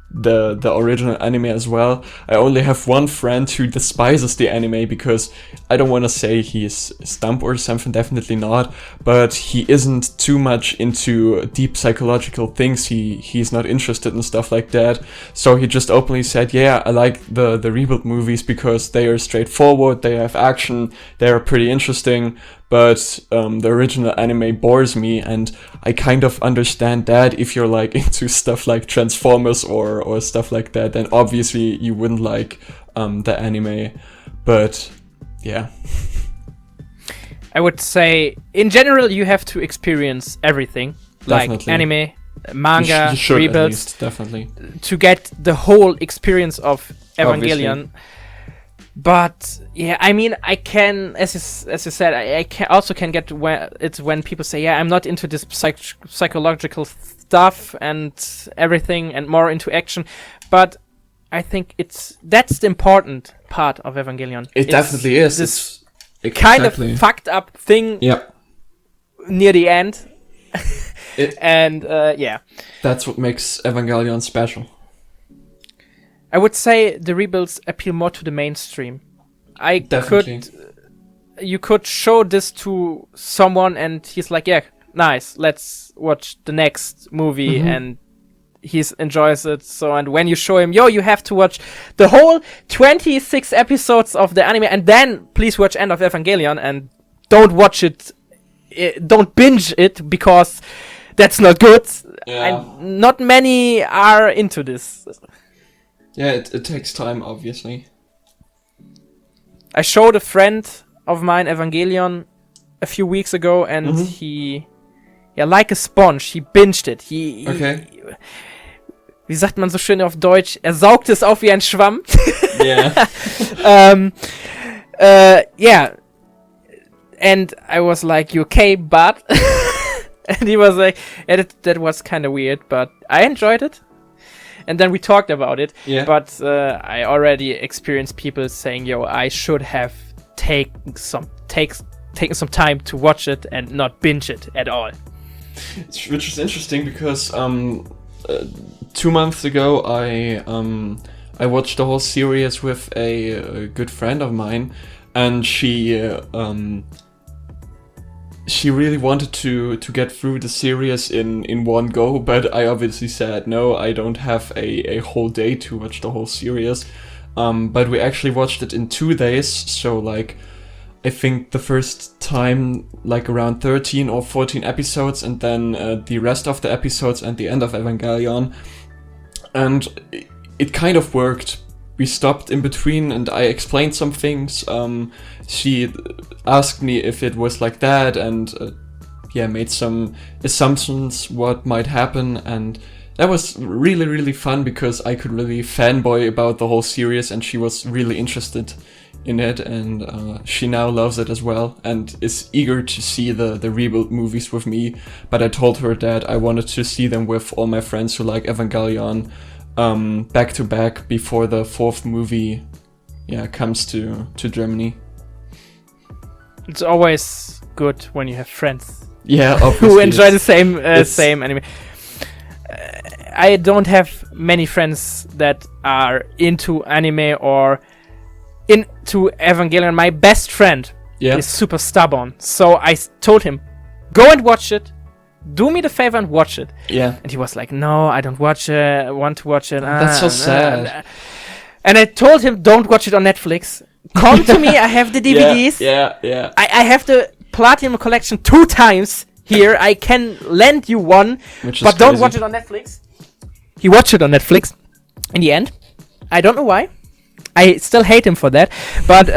Speaker 1: the original anime as well. I only have one friend who despises the anime because I don't want to say he's dumb or something, definitely not, but he isn't too much into deep psychological things. He's not interested in stuff like that. So he just openly said, yeah, I like the rebuild movies because they are straightforward, they have action, they are pretty interesting, but the original anime bores me, and I kind of understand that. If you're like into stuff like Transformers or stuff like that, then obviously you wouldn't like the anime. But yeah,
Speaker 2: I would say in general you have to experience everything. Definitely. Like anime, manga,
Speaker 1: you should
Speaker 2: rebuilds,
Speaker 1: at least, definitely,
Speaker 2: to get the whole experience of Evangelion. Obviously. But yeah, I mean, I can, as you said, I can get when people say, yeah, I'm not into this psychological stuff and everything, and more into action. But I think that's the important part of Evangelion.
Speaker 1: It definitely is.
Speaker 2: This kind of fucked up thing near the end. And yeah.
Speaker 1: That's what makes Evangelion special.
Speaker 2: I would say the rebuilds appeal more to the mainstream. You could show this to someone and he's like, yeah, nice, let's watch the next movie, and he enjoys it. So, and when you show him, you have to watch the whole 26 episodes of the anime, and then please watch End of Evangelion, and don't watch it, don't binge it, because that's not good.
Speaker 1: Yeah.
Speaker 2: And not many are into this.
Speaker 1: Yeah, it takes time, obviously.
Speaker 2: I showed a friend of mine Evangelion a few weeks ago, and he, like a sponge, he binged it. Wie sagt man so schön auf Deutsch? Er saugt es auf wie ein Schwamm. Yeah. And I was like, you okay, but? And he was like, that was kind of weird, but I enjoyed it. And then we talked about it, but I already experienced people saying, I should have taken some time to watch it and not binge it at all.
Speaker 1: Which is interesting because 2 months ago I watched the whole series with a good friend of mine, and she really wanted to get through the series in one go, but I obviously said no, I don't have a whole day to watch the whole series. But we actually watched it in 2 days, so like I think the first time like around 13 or 14 episodes, and then the rest of the episodes and the end of Evangelion. And it kind of worked we stopped in between and I explained some things. She asked me if it was like that, and made some assumptions what might happen, and that was really, really fun because I could really fanboy about the whole series, and she was really interested in it, and she now loves it as well and is eager to see the reboot movies with me. But I told her that I wanted to see them with all my friends who like Evangelion back to back before the 4th movie comes to Germany.
Speaker 2: It's always good when you have friends
Speaker 1: obviously,
Speaker 2: who enjoy the same anime. I don't have many friends that are into anime or into Evangelion. My best friend is super stubborn, so I told him, go and watch it, do me the favor and watch it. And he was like, no, I don't want to watch it.
Speaker 1: That's so sad.
Speaker 2: And I told him, don't watch it on Netflix, come to me, I have the DVDs. I have the Platinum collection 2 times here, I can lend you one, but don't watch it on Netflix. He watched it on Netflix in the end. I don't know why. I still hate him for that, but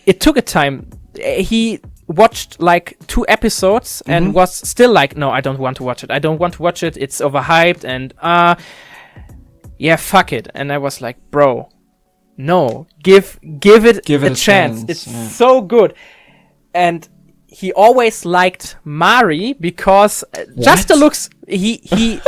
Speaker 2: it took a time. He watched like 2 episodes and was still like, no, I don't want to watch it. I don't want to watch it. It's overhyped and fuck it. And I was like, bro, no, give it a chance. It's so good. And he always liked Mari because just the looks. He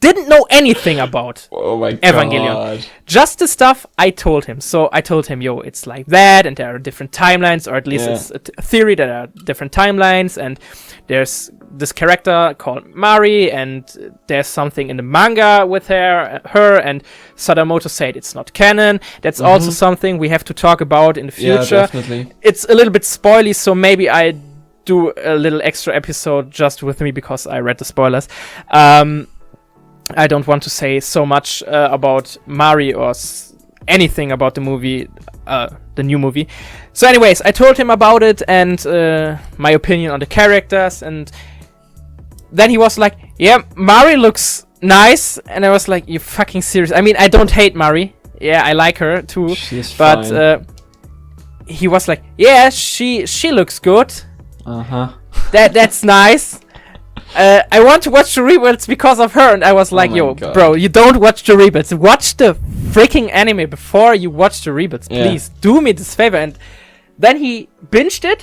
Speaker 2: didn't know anything about Evangelion. Just the stuff I told him. So I told him, yo, it's like that, and there are different timelines, or at least it's a theory that there are different timelines, and there's this character called Mari, and there's something in the manga with her, and Sadamoto said it's not canon. That's also something we have to talk about in the future.
Speaker 1: Yeah, definitely.
Speaker 2: It's a little bit spoily, so maybe I do a little extra episode just with me because I read the spoilers. I don't want to say so much about Mari or anything about the movie, the new movie. So anyways, I told him about it and my opinion on the characters, and then he was like, yeah, Mari looks nice, and I was like, you fucking serious? I mean, I don't hate Mari. Yeah, I like her too.
Speaker 1: She's
Speaker 2: but
Speaker 1: fine.
Speaker 2: He was like, yeah, she looks good. That's nice. I want to watch the reboots because of her, and I was like, yo, bro, you don't watch the reboots. Watch the freaking anime before you watch the reboots. Please, do me this favor. And then he binged the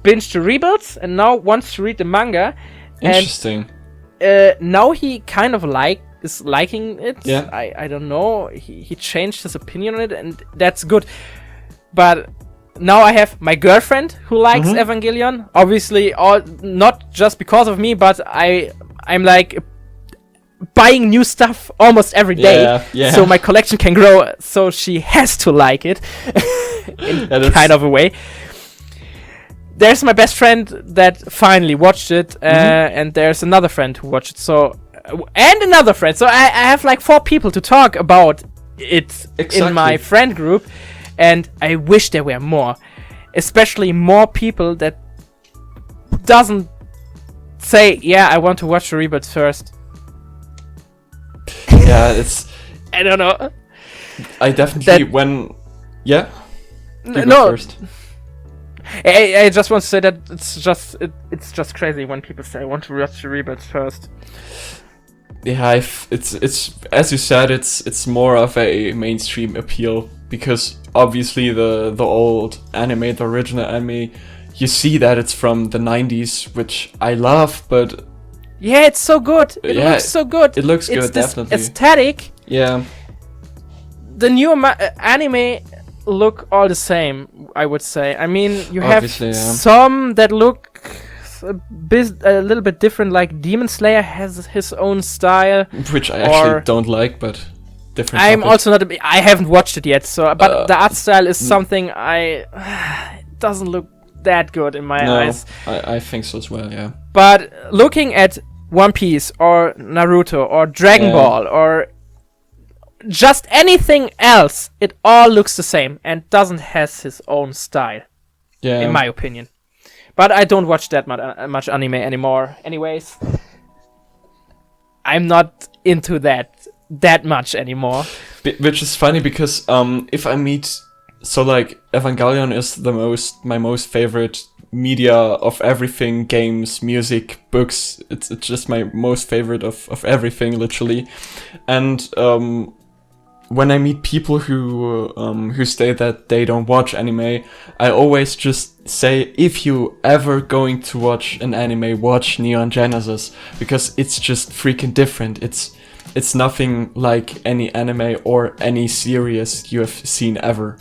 Speaker 2: reboots, and now wants to read the manga.
Speaker 1: Interesting.
Speaker 2: And now he kind of is liking it.
Speaker 1: Yeah.
Speaker 2: I don't know. He changed his opinion on it, and that's good. But now I have my girlfriend who likes Evangelion. Obviously, not just because of me, but I'm like buying new stuff almost every day. So my collection can grow. So she has to like it in kind of a way. There's my best friend that finally watched it, and there's another friend who watched it. So and another friend. So I have like 4 people to talk about it in my friend group. And I wish there were more, especially more people that doesn't say, yeah, I want to watch the reboots first.
Speaker 1: Yeah, it's...
Speaker 2: I don't know.
Speaker 1: I definitely,
Speaker 2: No. First. I just want to say that it's just crazy when people say, I want to watch the reboots first.
Speaker 1: Yeah, it's as you said, it's more of a mainstream appeal, because obviously the old anime, the original anime, you see that it's from the 90s, which I love, but
Speaker 2: yeah, it's so good. It looks so good.
Speaker 1: It looks good, definitely.
Speaker 2: Aesthetic.
Speaker 1: Yeah.
Speaker 2: The new anime look all the same, I would say. I mean, you have some that look a little bit different, like Demon Slayer has his own style,
Speaker 1: which I actually don't like, but different.
Speaker 2: I'm also not I haven't watched it yet, so but the art style is something it doesn't look that good in my eyes.
Speaker 1: I think so as well, yeah.
Speaker 2: But looking at One Piece or Naruto or Dragon Ball or just anything else, it all looks the same and doesn't has his own style, in my opinion. But I don't watch that much anime anymore. Anyways, I'm not into that much anymore.
Speaker 1: which is funny because if I meet, so like Evangelion is my most favorite media of everything, games, music, books. It's just my most favorite of everything, literally. And when I meet people who say that they don't watch anime, I always just say, if you ever going to watch an anime, watch Neon Genesis, because it's just freaking different. It's nothing like any anime or any series you have seen ever.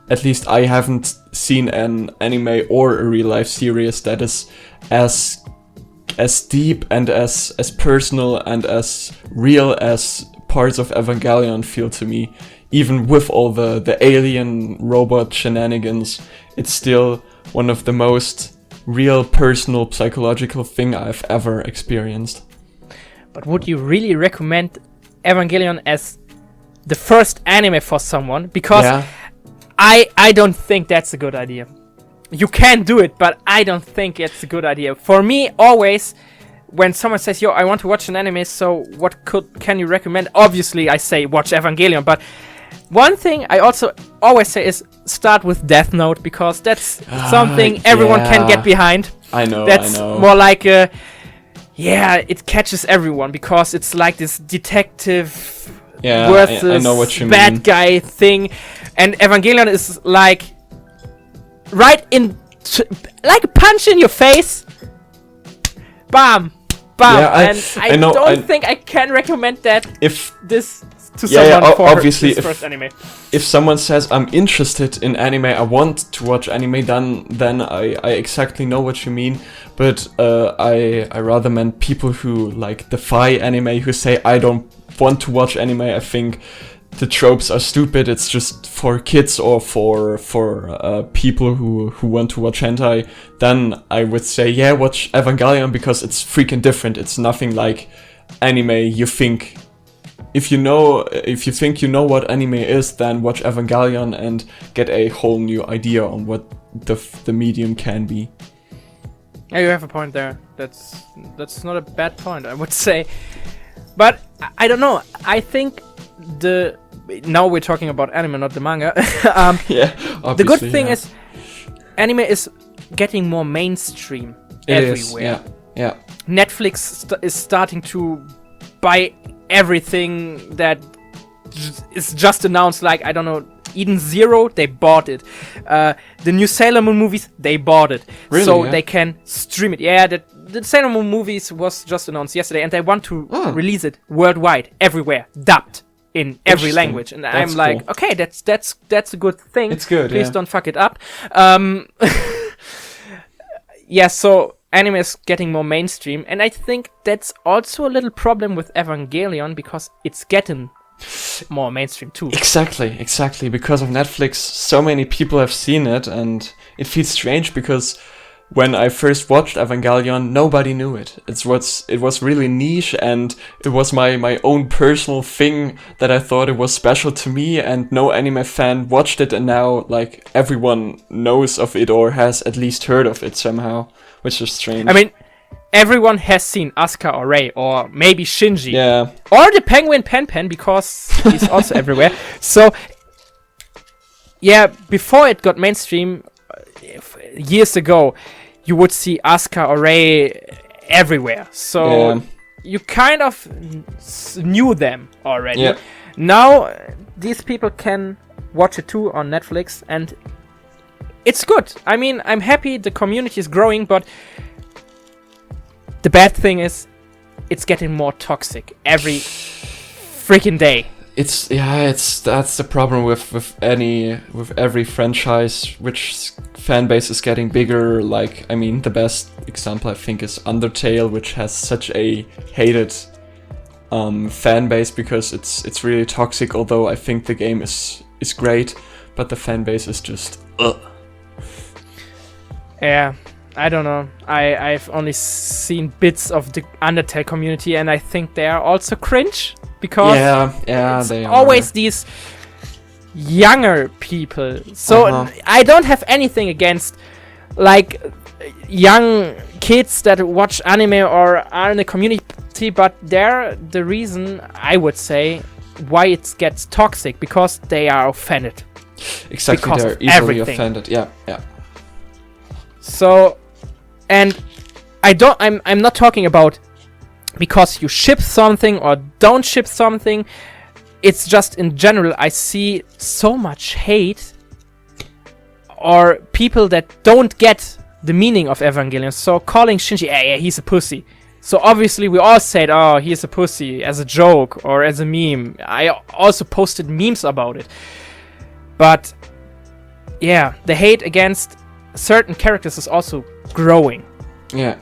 Speaker 1: At least I haven't seen an anime or a real life series that is as deep and as personal and as real as parts of Evangelion feel to me. Even with all the alien robot shenanigans, it's still one of the most real, personal, psychological thing I've ever experienced.
Speaker 2: But would you really recommend Evangelion as the first anime for someone? Because I don't think that's a good idea. You can do it, but I don't think it's a good idea. For me, always, when someone says, yo, I want to watch an anime, so what can you recommend? Obviously, I say watch Evangelion, but one thing I also always say is start with Death Note, because that's something everyone can get behind.
Speaker 1: I know,
Speaker 2: that's more like it catches everyone, because it's like this detective versus
Speaker 1: I know what you
Speaker 2: bad
Speaker 1: mean.
Speaker 2: guy thing, and Evangelion is like right in like a punch in your face. Bam, bam. I don't think I can recommend that to someone for
Speaker 1: obviously,
Speaker 2: his first anime.
Speaker 1: If someone says I'm interested in anime, I want to watch anime, then I exactly know what you mean. But I rather meant people who like defy anime, who say I don't want to watch anime. I think the tropes are stupid. It's just for kids or for people who want to watch hentai. Then I would say watch Evangelion, because it's freaking different. It's nothing like anime you think. If you think you know what anime is, then watch Evangelion and get a whole new idea on what the medium can be.
Speaker 2: Yeah, you have a point there. That's not a bad point, I would say. But I don't know. I think now we're talking about anime, not the manga. The good thing is anime is getting more mainstream everywhere.
Speaker 1: Yeah.
Speaker 2: Netflix is starting to buy everything that is just announced, like, I don't know, Eden Zero, they bought it. The new Sailor Moon movies, they bought it.
Speaker 1: Really,
Speaker 2: so they can stream it. Yeah, the Sailor Moon movies was just announced yesterday, and they want to release it worldwide, everywhere, dubbed in every language. And I'm like, cool. Okay, that's a good thing.
Speaker 1: It's good.
Speaker 2: Please don't fuck it up. So anime is getting more mainstream, and I think that's also a little problem with Evangelion, because it's getting more mainstream too. Exactly.
Speaker 1: Because of Netflix, so many people have seen it, and it feels strange because when I first watched Evangelion, nobody knew it. It was really niche, and it was my own personal thing that I thought it was special to me, and no anime fan watched it, and now like everyone knows of it or has at least heard of it somehow, which is strange.
Speaker 2: I mean, everyone has seen Asuka or Rei, or maybe Shinji.
Speaker 1: Yeah.
Speaker 2: Or the Penguin Pen because he's also everywhere. So, yeah, before it got mainstream, years ago, you would see Asuka or Rei everywhere. So, you kind of knew them already.
Speaker 1: Yeah.
Speaker 2: Now, these people can watch it too on Netflix, and it's good. I mean, I'm happy the community is growing, but the bad thing is it's getting more toxic every freaking day.
Speaker 1: That's the problem with every franchise, which fan base is getting bigger. Like, I mean, the best example I think is Undertale, which has such a hated fan base because it's really toxic. Although I think the game is great, but the fan base is just
Speaker 2: Yeah, I don't know. I've only seen bits of the Undertale community, and I think they are also cringe, because they are always these younger people. So I don't have anything against like young kids that watch anime or are in the community, but they're the reason, I would say, why it gets toxic, because they are offended.
Speaker 1: Exactly,
Speaker 2: because
Speaker 1: they're
Speaker 2: of
Speaker 1: easily
Speaker 2: everything.
Speaker 1: offended. Yeah.
Speaker 2: So, and I'm not talking about because you ship something or don't ship something. It's just in general, I see so much hate or people that don't get the meaning of Evangelion. So calling Shinji, yeah, he's a pussy. So obviously we all said, oh, he's a pussy, as a joke or as a meme. I also posted memes about it. But yeah, the hate against certain characters is also growing.
Speaker 1: Yeah.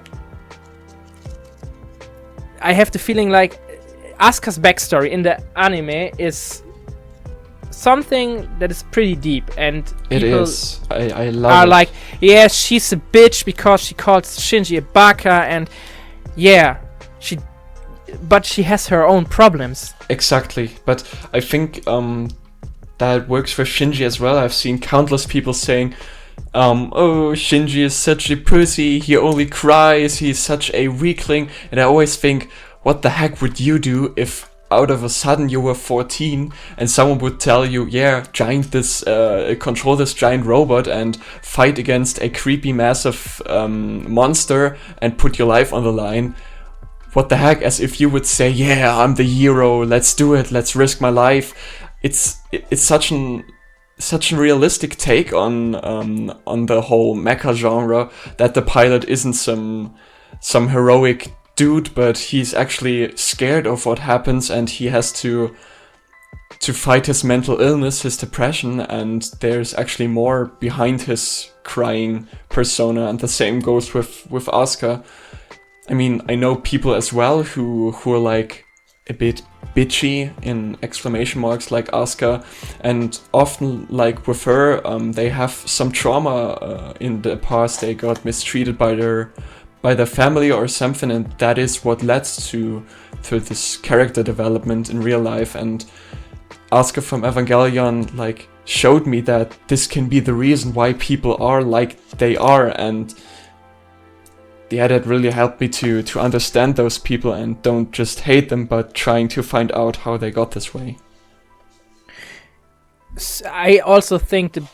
Speaker 2: I have the feeling like Asuka's backstory in the anime is something that is pretty deep, and
Speaker 1: It
Speaker 2: people
Speaker 1: is. I love
Speaker 2: are
Speaker 1: it.
Speaker 2: like, yeah, she's a bitch because she called Shinji a baka, and yeah, but she has her own problems.
Speaker 1: Exactly, but I think that works for Shinji as well. I've seen countless people saying, oh, Shinji is such a pussy, he only cries, he's such a weakling, and I always think, what the heck would you do if out of a sudden you were 14 and someone would tell you, yeah, control this giant robot and fight against a creepy massive monster and put your life on the line? What the heck? As if you would say, yeah, I'm the hero, let's do it, let's risk my life. It's such a realistic take on the whole mecha genre, that the pilot isn't some heroic dude, but he's actually scared of what happens, and he has to fight his mental illness, his depression, and there's actually more behind his crying persona. And the same goes with Asuka. I mean, I know people as well who are like a bit bitchy in exclamation marks like Asuka, and often like with her, they have some trauma in the past. They got mistreated by their family or something, and that is what led to this character development in real life. And Asuka from Evangelion like showed me that this can be the reason why people are like they are, and yeah, that really helped me to understand those people and don't just hate them, but trying to find out how they got this way.
Speaker 2: I also think the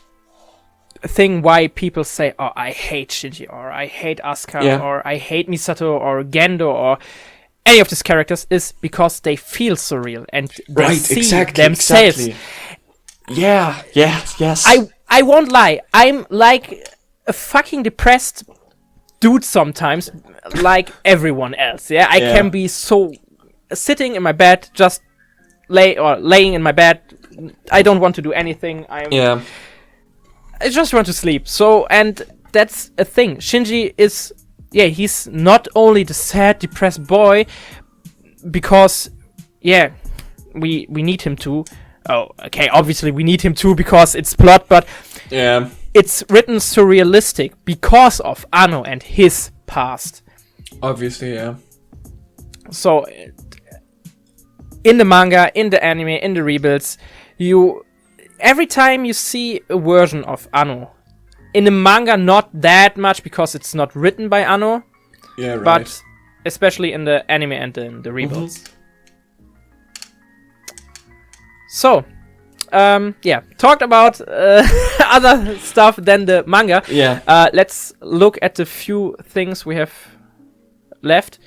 Speaker 2: thing why people say, oh, I hate Shinji, or I hate Asuka, or I hate Misato, or Gendo, or any of these characters, is because they feel surreal and they see themselves.
Speaker 1: Exactly. Yeah, yes.
Speaker 2: I won't lie, I'm like a fucking depressed dude sometimes, like everyone else. Yeah, I can be so sitting in my bed, just laying in my bed. I don't want to do anything. I just want to sleep. So, and that's a thing. Shinji is, he's not only the sad, depressed boy, because, we need him to. Oh, okay, obviously we need him to because it's plot, but it's written surrealistic because of Anno and his past.
Speaker 1: Obviously, yeah.
Speaker 2: So, in the manga, in the anime, in the rebuilds, every time you see a version of Anno, in the manga not that much because it's not written by Anno, but especially in the anime and in the rebuilds. Mm-hmm. So, talked about other stuff than the manga. Let's look at the few things we have left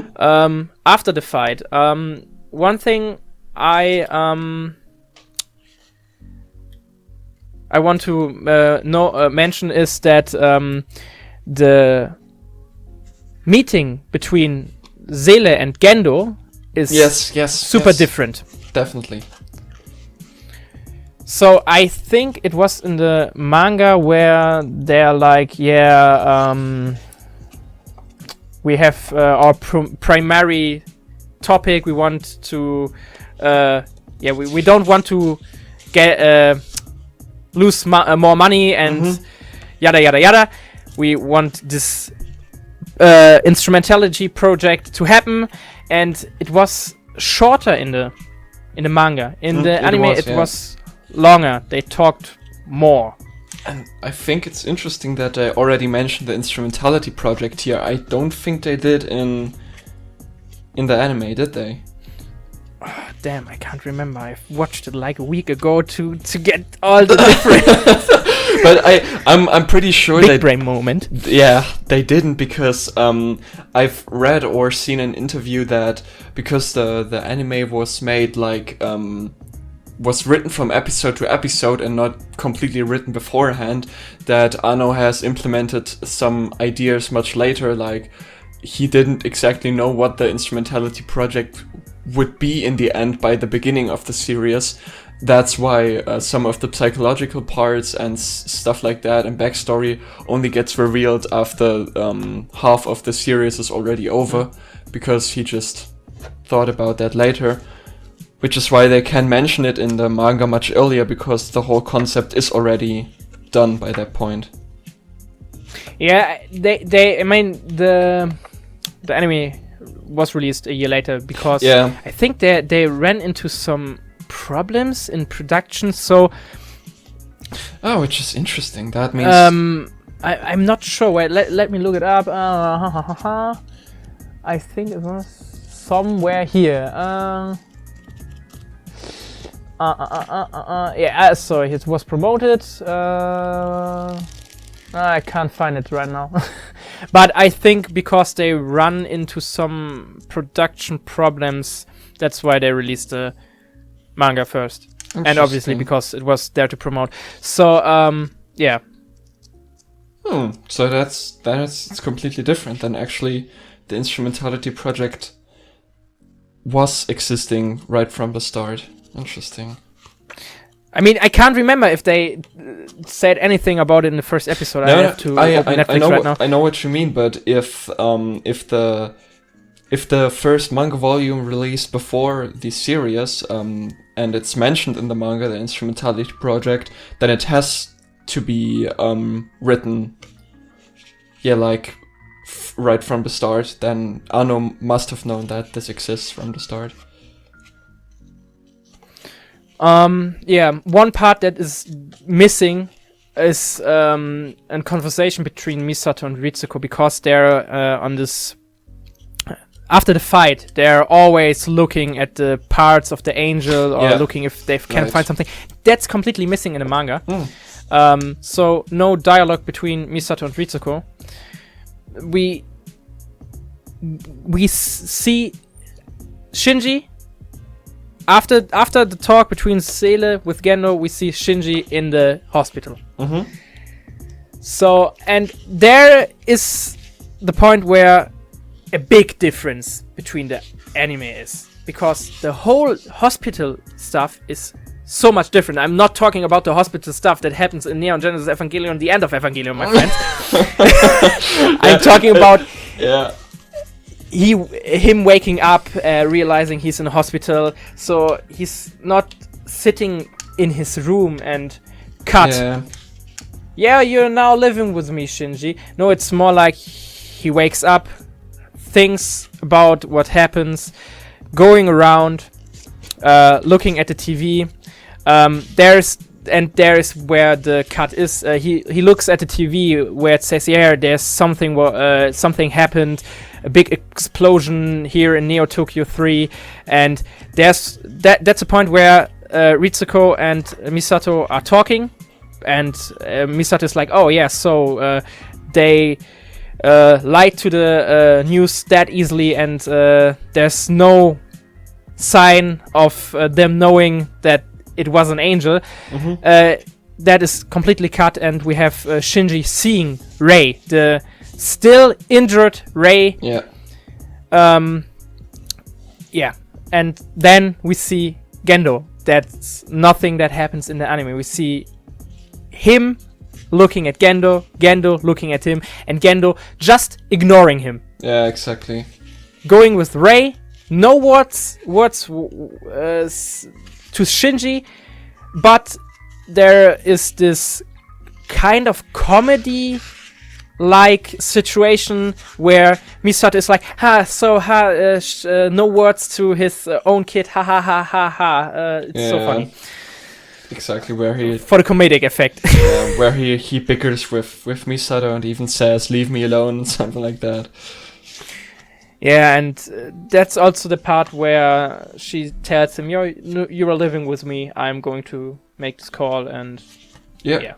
Speaker 2: after the fight. One thing I want to mention is that the meeting between Seele and Gendo is super different.
Speaker 1: Definitely.
Speaker 2: So I think it was in the manga where they're like, we have our primary topic. We want to, we don't want to get lose more money and yada yada yada. We want this instrumentality project to happen, and it was shorter in the manga. In the anime, it was longer. They talked more.
Speaker 1: And I think it's interesting that they already mentioned the instrumentality project here. I don't think they did in the anime, did they?
Speaker 2: Damn, I can't remember. I watched it like a week ago to get all the different
Speaker 1: But I'm pretty sure
Speaker 2: big brain moment.
Speaker 1: Yeah, they didn't, because I've read or seen an interview that because the anime was made like was written from episode to episode and not completely written beforehand, that Anno has implemented some ideas much later. Like, he didn't exactly know what the instrumentality project would be in the end by the beginning of the series. That's why some of the psychological parts and stuff like that and backstory only gets revealed after half of the series is already over, because he just thought about that later. Which is why they can mention it in the manga much earlier, because the whole concept is already done by that point.
Speaker 2: Yeah, I mean, the anime was released a year later, because I think they ran into some problems in production, so...
Speaker 1: Oh, which is interesting. That means...
Speaker 2: I'm not sure. Wait, let me look it up. I think it was somewhere here. Yeah, sorry, it was promoted. I can't find it right now. But I think because they run into some production problems, that's why they released the manga first. And obviously because it was there to promote. So, yeah.
Speaker 1: So that's completely different than actually the instrumentality project was existing right from the start. Interesting.
Speaker 2: I mean, I can't remember if they said anything about it in the first episode. I have to open Netflix right now.
Speaker 1: I know what you mean, but if the first manga volume released before the series, and it's mentioned in the manga, the instrumentality project, then it has to be written, like right from the start. Then Anno must have known that this exists from the start.
Speaker 2: One part that is missing is a conversation between Misato and Ritsuko, because they're on this... After the fight, they're always looking at the parts of the angel, or looking if they can find something. That's completely missing in the manga. So no dialogue between Misato and Ritsuko. We see Shinji. After the talk between Seele with Gendo, we see Shinji in the hospital. So, and there is the point where a big difference between the anime is, because the whole hospital stuff is so much different. I'm not talking about the hospital stuff that happens in Neon Genesis Evangelion, the end of Evangelion, my friends. I'm talking about him waking up, realizing he's in a hospital, so he's not sitting in his room and cut. Yeah, you're now living with me, Shinji. No, it's more like he wakes up, thinks about what happens, going around, looking at the TV. There is where the cut is. He looks at the TV where it says, there's something happened, a big explosion here in Neo Tokyo 3, and that's a point where Ritsuko and Misato are talking, and Misato is like, so they lied to the news that easily, and there's no sign of them knowing that it was an angel. That is completely cut, and we have Shinji seeing Rei, the still injured Rei. And then we see Gendo. That's nothing that happens in the anime. We see him looking at Gendo, Gendo looking at him, and Gendo just ignoring him.
Speaker 1: Yeah, exactly.
Speaker 2: Going with Rei, no words to Shinji, but there is this kind of comedy like situation where Misato is like, no words to his own kid, ha ha ha ha ha. It's so funny.
Speaker 1: Exactly, where he...
Speaker 2: For the comedic effect.
Speaker 1: Where he bickers with Misato and even says, leave me alone, something like that.
Speaker 2: Yeah, and that's also the part where she tells him, you are living with me, I'm going to make this call, and yeah.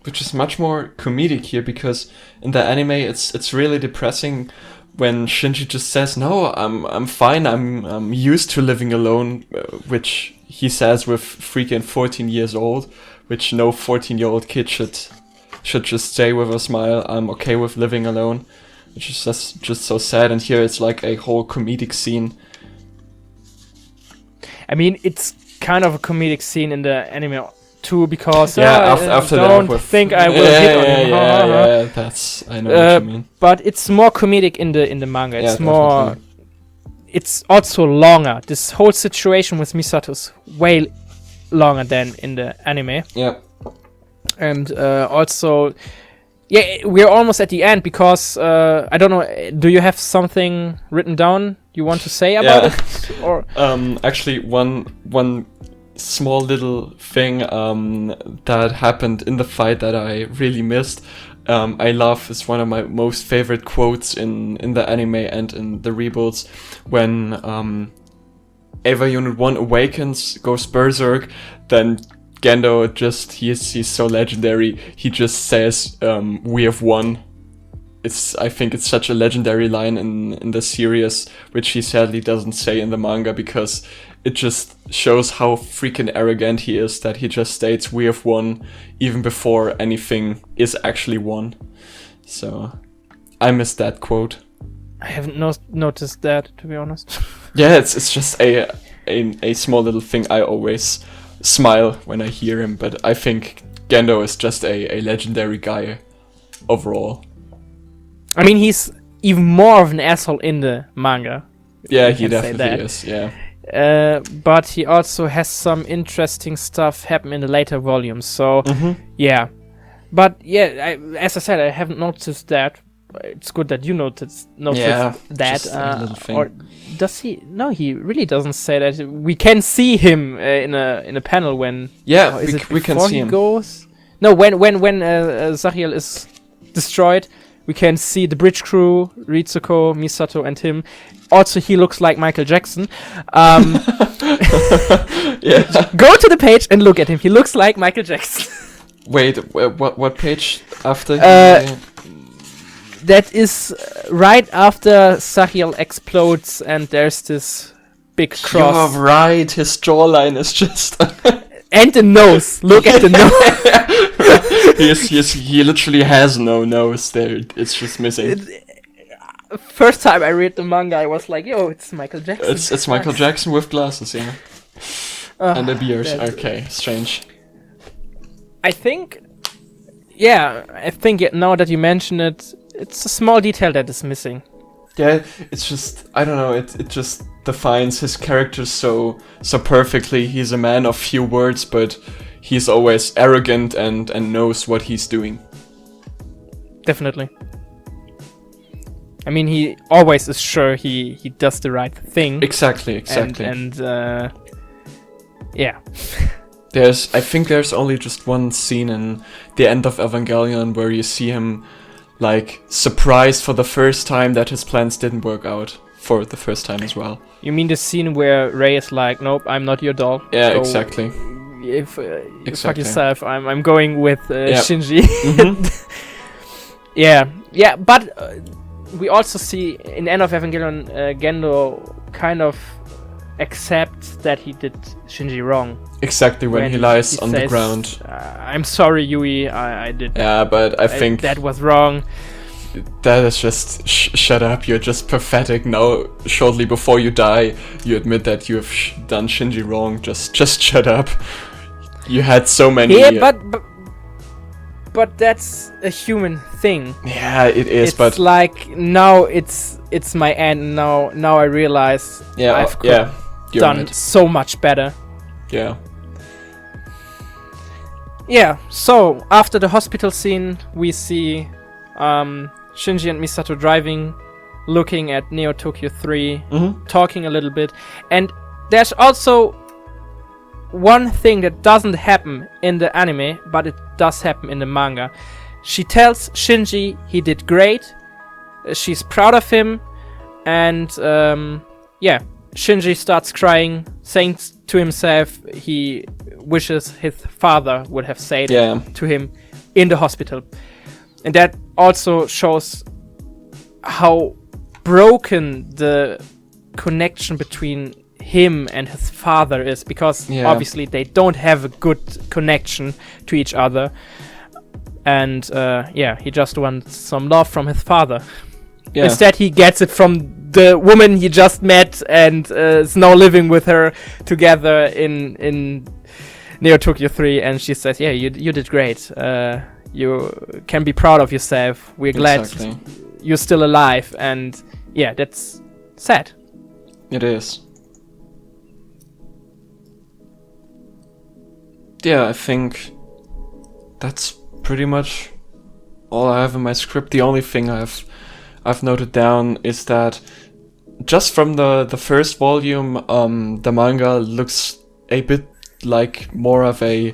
Speaker 1: Which is much more comedic here, because in the anime it's really depressing when Shinji just says, no, I'm fine, I'm used to living alone, which he says with freaking 14 years old, which no 14-year-old kid should just say with a smile, I'm okay with living alone. Which is just so sad, and here it's like a whole comedic scene. I
Speaker 2: mean, it's kind of a comedic scene in the anime too, because
Speaker 1: after
Speaker 2: I don't think I will hit on him.
Speaker 1: Yeah, that's, I know what you mean.
Speaker 2: But it's more comedic in the manga. It's more. Definitely. It's also longer. This whole situation with Misato is way longer than in the anime.
Speaker 1: Yeah.
Speaker 2: And also. Yeah, we're almost at the end, because I don't know. Do you have something written down you want to say about it? Or
Speaker 1: actually, one small little thing that happened in the fight that I really missed. I love, is one of my most favorite quotes in the anime and in the rebuilds, when Eva Unit 1 awakens, goes berserk, then Gendo he's so legendary. He just says, "We have won." I think it's such a legendary line in the series, which he sadly doesn't say in the manga, because it just shows how freaking arrogant he is, that he just states, "We have won," even before anything is actually won. So, I missed that quote.
Speaker 2: I haven't noticed that, to be honest.
Speaker 1: Yeah, it's just a small little thing I always smile when I hear him, but I think Gendo is just a legendary guy overall.
Speaker 2: I mean, he's even more of an asshole in the manga.
Speaker 1: Yeah, he definitely is, yeah.
Speaker 2: But he also has some interesting stuff happen in the later volumes, so yeah. But yeah, as I said, I haven't noticed that. It's good that you noticed that.
Speaker 1: A little thing.
Speaker 2: Or does he? No, he really doesn't say that. We can see him in a panel when.
Speaker 1: Yeah, we can see him.
Speaker 2: Goes? No, when Zachiel is destroyed, we can see the bridge crew, Ritsuko, Misato, and him. Also, he looks like Michael Jackson.
Speaker 1: Yeah.
Speaker 2: Go to the page and look at him. He looks like Michael Jackson.
Speaker 1: Wait, what page after?
Speaker 2: That is right after Zachiel explodes, and there's this big cross.
Speaker 1: You're right, his jawline is just...
Speaker 2: And the nose. Look at the nose.
Speaker 1: He literally has no nose there. It's just missing.
Speaker 2: First time I read the manga, I was like, yo, it's Michael Jackson.
Speaker 1: It's Michael Jackson with glasses, yeah. And a beard. Okay, strange.
Speaker 2: I think now that you mention it, it's a small detail that is missing.
Speaker 1: Yeah, it's just, I don't know, it just defines his character so perfectly. He's a man of few words, but he's always arrogant and knows what he's doing.
Speaker 2: Definitely. I mean, he always is sure he does the right thing.
Speaker 1: Exactly.
Speaker 2: And yeah.
Speaker 1: I think there's only just one scene in the end of Evangelion where you see him like surprised for the first time that his plans didn't work out for the first time as well.
Speaker 2: You mean the scene where Rei is like, "Nope, I'm not your doll."
Speaker 1: Yeah,
Speaker 2: so
Speaker 1: exactly.
Speaker 2: Fuck yourself. I'm going with Shinji.
Speaker 1: Mm-hmm.
Speaker 2: yeah. But we also see in the end of Evangelion, Gendo kind of accepts that he did Shinji wrong.
Speaker 1: Exactly, when he lies on the ground.
Speaker 2: I'm sorry, Yui, I did.
Speaker 1: Yeah, but I think
Speaker 2: that was wrong.
Speaker 1: That is just shut up. You're just pathetic. Now, shortly before you die, you admit that you have done Shinji wrong. Just shut up. You had so many.
Speaker 2: Yeah, but that's a human thing.
Speaker 1: Yeah, it is.
Speaker 2: It's but like now it's my end. Now I realize I've done so much better.
Speaker 1: Yeah.
Speaker 2: Yeah, so after the hospital scene, we see Shinji and Misato driving, looking at Neo Tokyo 3, talking a little bit. And there's also one thing that doesn't happen in the anime, but it does happen in the manga. She tells Shinji he did great, she's proud of him, and Shinji starts crying, saying to himself he wishes his father would have said it to him in the hospital. And that also shows how broken the connection between him and his father is, because obviously they don't have a good connection to each other. And he just wants some love from his father. Instead he gets it from the woman he just met and is now living with her together in Neo Tokyo 3, and she says, you did great. You can be proud of yourself. We're glad you're still alive. And that's sad.
Speaker 1: It is. I think that's pretty much all I have in my script. The only thing I've noted down is that just from the first volume, the manga looks a bit like more of a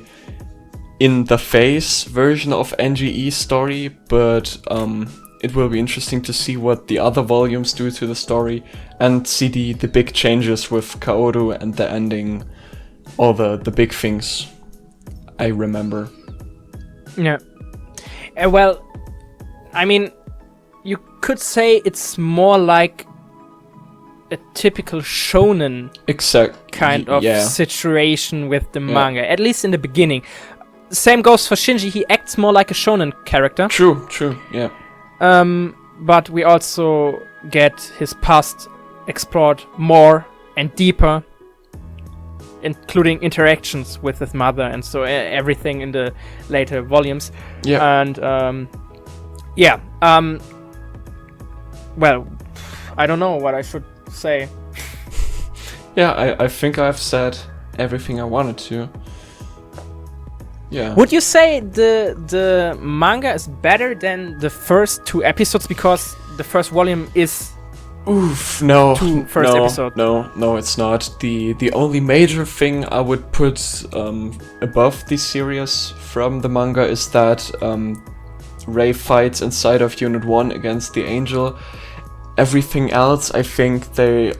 Speaker 1: in-the-face version of NGE's story, but it will be interesting to see what the other volumes do to the story and see the big changes with Kaoru and the ending, all the big things I remember.
Speaker 2: Yeah. Well, I mean, you could say it's more like a typical shonen kind of situation with the manga, at least in the beginning. Same goes for Shinji, he acts more like a shonen character.
Speaker 1: True, yeah.
Speaker 2: But we also get his past explored more and deeper, including interactions with his mother and so everything in the later volumes. And well, I don't know what I should say.
Speaker 1: I think I've said everything I wanted to.
Speaker 2: Would you say the manga is better than the first 2 episodes, because the first volume is
Speaker 1: no,
Speaker 2: first episode?
Speaker 1: No, it's not. The only major thing I would put above the series from the manga is that Rei fights inside of Unit 1 against the Angel. Everything else, I think they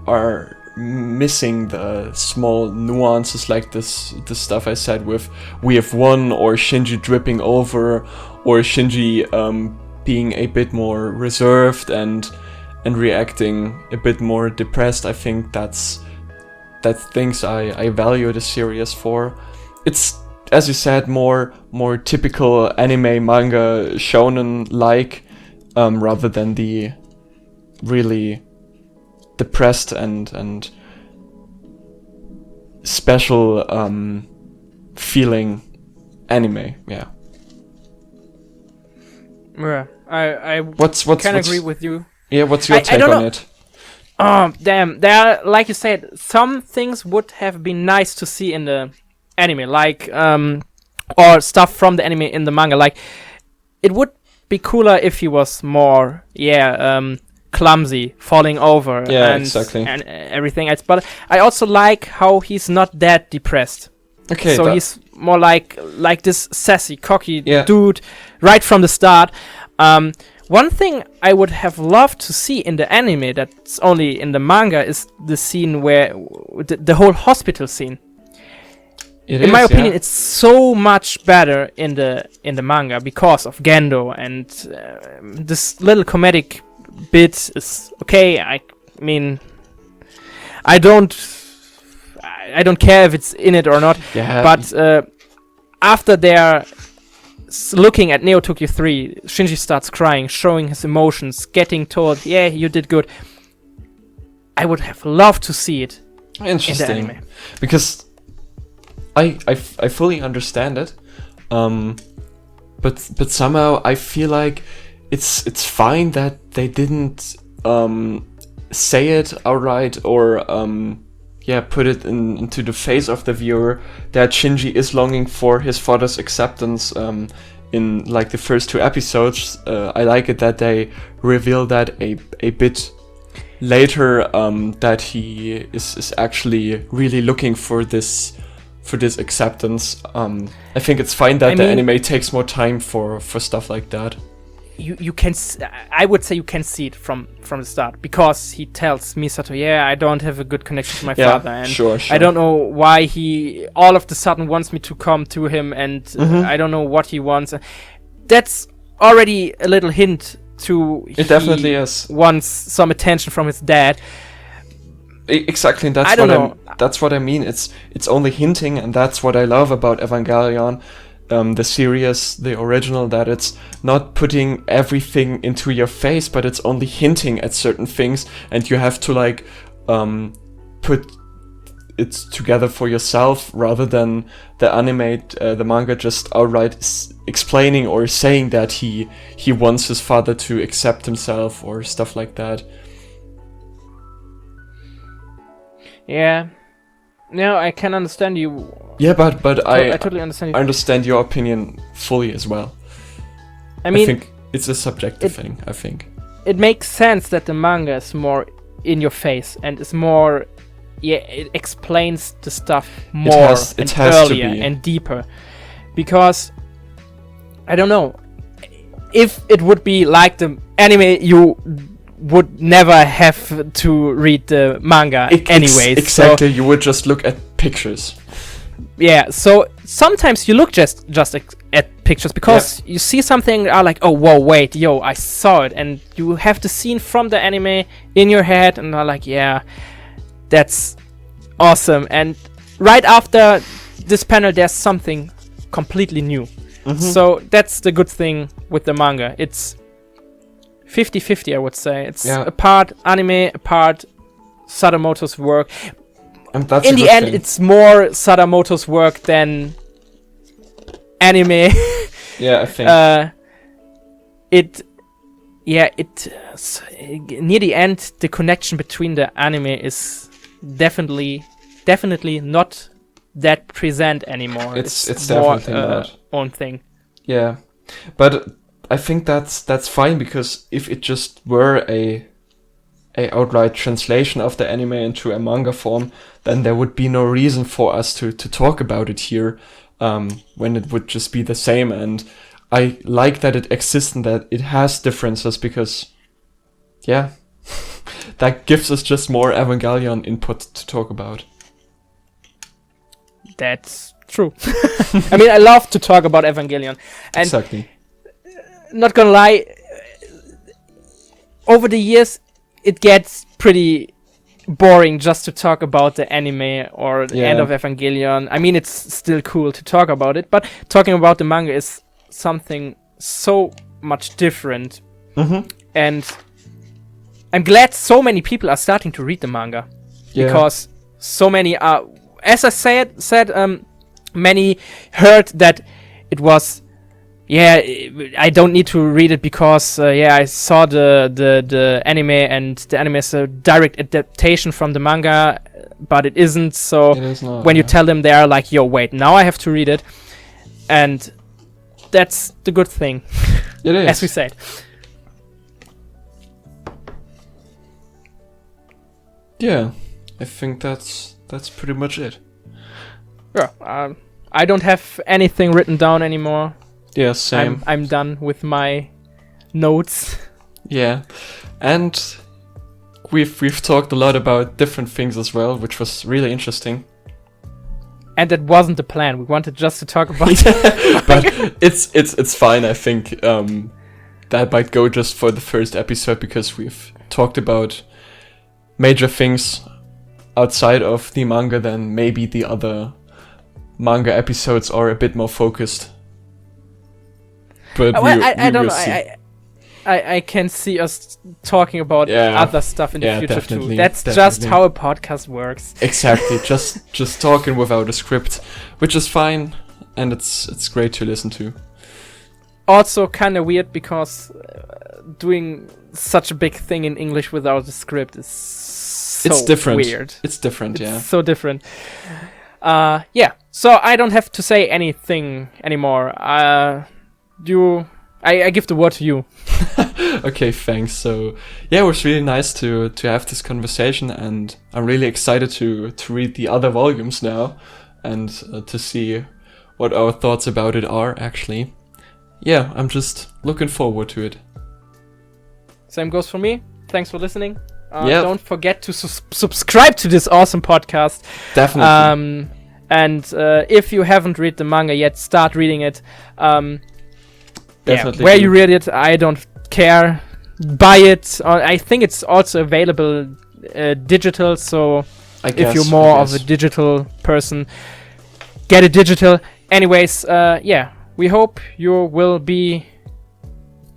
Speaker 1: are missing the small nuances, like the stuff I said with "we have won" or Shinji dripping over, or Shinji being a bit more reserved and reacting a bit more depressed. I think that's things I value the series for. It's, as you said, more typical anime manga shonen like, rather than the really depressed and special feeling anime.
Speaker 2: I can agree with you.
Speaker 1: What's your take on it?
Speaker 2: Oh, damn. There are, like you said, some things would have been nice to see in the anime, like or stuff from the anime in the manga. Like, it would be cooler if he was more clumsy, falling over, and everything else. But I also like how he's not that depressed.
Speaker 1: Okay,
Speaker 2: so he's more like this sassy, cocky dude right from the start. One thing I would have loved to see in the anime that's only in the manga is the scene where the whole hospital scene. In my opinion, it's so much better in the manga because of Gendo, and this little comedic bit is okay. I mean, I don't care if it's in it or not. But after they're looking at Neo Tokyo 3, Shinji starts crying, showing his emotions, getting told, you did good. I would have loved to see it in the anime.
Speaker 1: Because I fully understand it, but somehow I feel like it's fine that they didn't say it outright or put it into the face of the viewer that Shinji is longing for his father's acceptance in like the first 2 episodes. I like it that they reveal that a bit later, that he is actually really looking for this acceptance. I think it's fine that the anime takes more time for stuff like that.
Speaker 2: you can I would say you can see it from the start, because he tells Misato, I don't have a good connection to my father, and
Speaker 1: sure.
Speaker 2: I don't know why he all of a sudden wants me to come to him, and I don't know what he wants. That's already a little hint to
Speaker 1: it definitely is.
Speaker 2: Wants some attention from his dad.
Speaker 1: Exactly, and that's what I mean. It's only hinting, and that's what I love about Evangelion. The series, the original, that it's not putting everything into your face, but it's only hinting at certain things, and you have to like put it together for yourself, rather than the manga just outright explaining or saying that he wants his father to accept himself or stuff like that.
Speaker 2: Yeah. No, I can understand you.
Speaker 1: Yeah, but I
Speaker 2: totally understand you.
Speaker 1: I understand your opinion fully as well.
Speaker 2: I mean,
Speaker 1: I think it's a subjective thing, I think.
Speaker 2: It makes sense that the manga is more in your face and is more, it explains the stuff more and earlier and deeper. Because, I don't know, if it would be like the anime, you would never have to read the manga anyways.
Speaker 1: Exactly, so you would just look at pictures.
Speaker 2: Yeah, so sometimes you look just at pictures, because you see something, are like, oh, whoa, wait, I saw it, and you have the scene from the anime in your head, and are like, yeah, that's awesome. And right after this panel, there's something completely new. So that's the good thing with the manga. It's 50-50, I would say. It's a part anime, a part Sadamoto's work.
Speaker 1: And that's
Speaker 2: in the end, it's more Sadamoto's work than anime.
Speaker 1: Yeah, I think.
Speaker 2: Near the end, the connection between the anime is definitely not that present anymore.
Speaker 1: It's more definitely not
Speaker 2: own thing.
Speaker 1: Yeah, but I think that's fine, because if it just were a outright translation of the anime into a manga form, then there would be no reason for us to talk about it here, when it would just be the same. And I like that it exists and that it has differences, because that gives us just more Evangelion input to talk about.
Speaker 2: That's true. I mean, I love to talk about Evangelion. And
Speaker 1: exactly.
Speaker 2: Not gonna lie, over the years, it gets pretty boring just to talk about the anime or the end of Evangelion. I mean, it's still cool to talk about it, but talking about the manga is something so much different. And I'm glad so many people are starting to read the manga, because so many are, as I said, many heard that it was, I don't need to read it because I saw the anime, and the anime is a direct adaptation from the manga, but it isn't. So
Speaker 1: it is not,
Speaker 2: when you tell them, they are like, wait, now I have to read it. And that's the good thing.
Speaker 1: It is.
Speaker 2: As we said.
Speaker 1: Yeah, I think that's pretty much it.
Speaker 2: Yeah, I don't have anything written down anymore.
Speaker 1: Yeah, same.
Speaker 2: I'm done with my notes.
Speaker 1: Yeah, and we've talked a lot about different things as well, which was really interesting.
Speaker 2: And that wasn't the plan. We wanted just to talk about
Speaker 1: but it's fine. I think that might go just for the first episode, because we've talked about major things outside of the manga than maybe the other manga episodes are a bit more focused. But
Speaker 2: I don't know. I can see us talking about other stuff in the future too. That's just how a podcast works.
Speaker 1: Exactly. just talking without a script, which is fine, and it's great to listen to.
Speaker 2: Also kind of weird, because doing such a big thing in English without a script is so
Speaker 1: different.
Speaker 2: Weird.
Speaker 1: It's different,
Speaker 2: it's so different. So I don't have to say anything anymore. I give the word to you.
Speaker 1: Okay, thanks. So it was really nice to have this conversation, and I'm really excited to read the other volumes now, and to see what our thoughts about it are, actually. Yeah, I'm just looking forward to it.
Speaker 2: same goes for me. Thanks for listening. Don't forget to subscribe to this awesome podcast.
Speaker 1: Definitely.
Speaker 2: And if you haven't read the manga yet, start reading it.
Speaker 1: Definitely.
Speaker 2: Where you read it, I don't care. Buy it. I think it's also available digital, so if you're more of a digital person, get it digital. Anyways, we hope you will be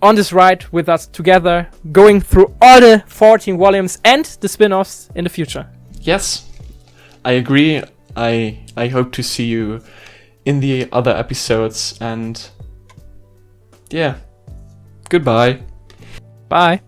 Speaker 2: on this ride with us together, going through all the 14 volumes and the spin-offs in the future.
Speaker 1: Yes, I agree. I hope to see you in the other episodes, and goodbye.
Speaker 2: Bye.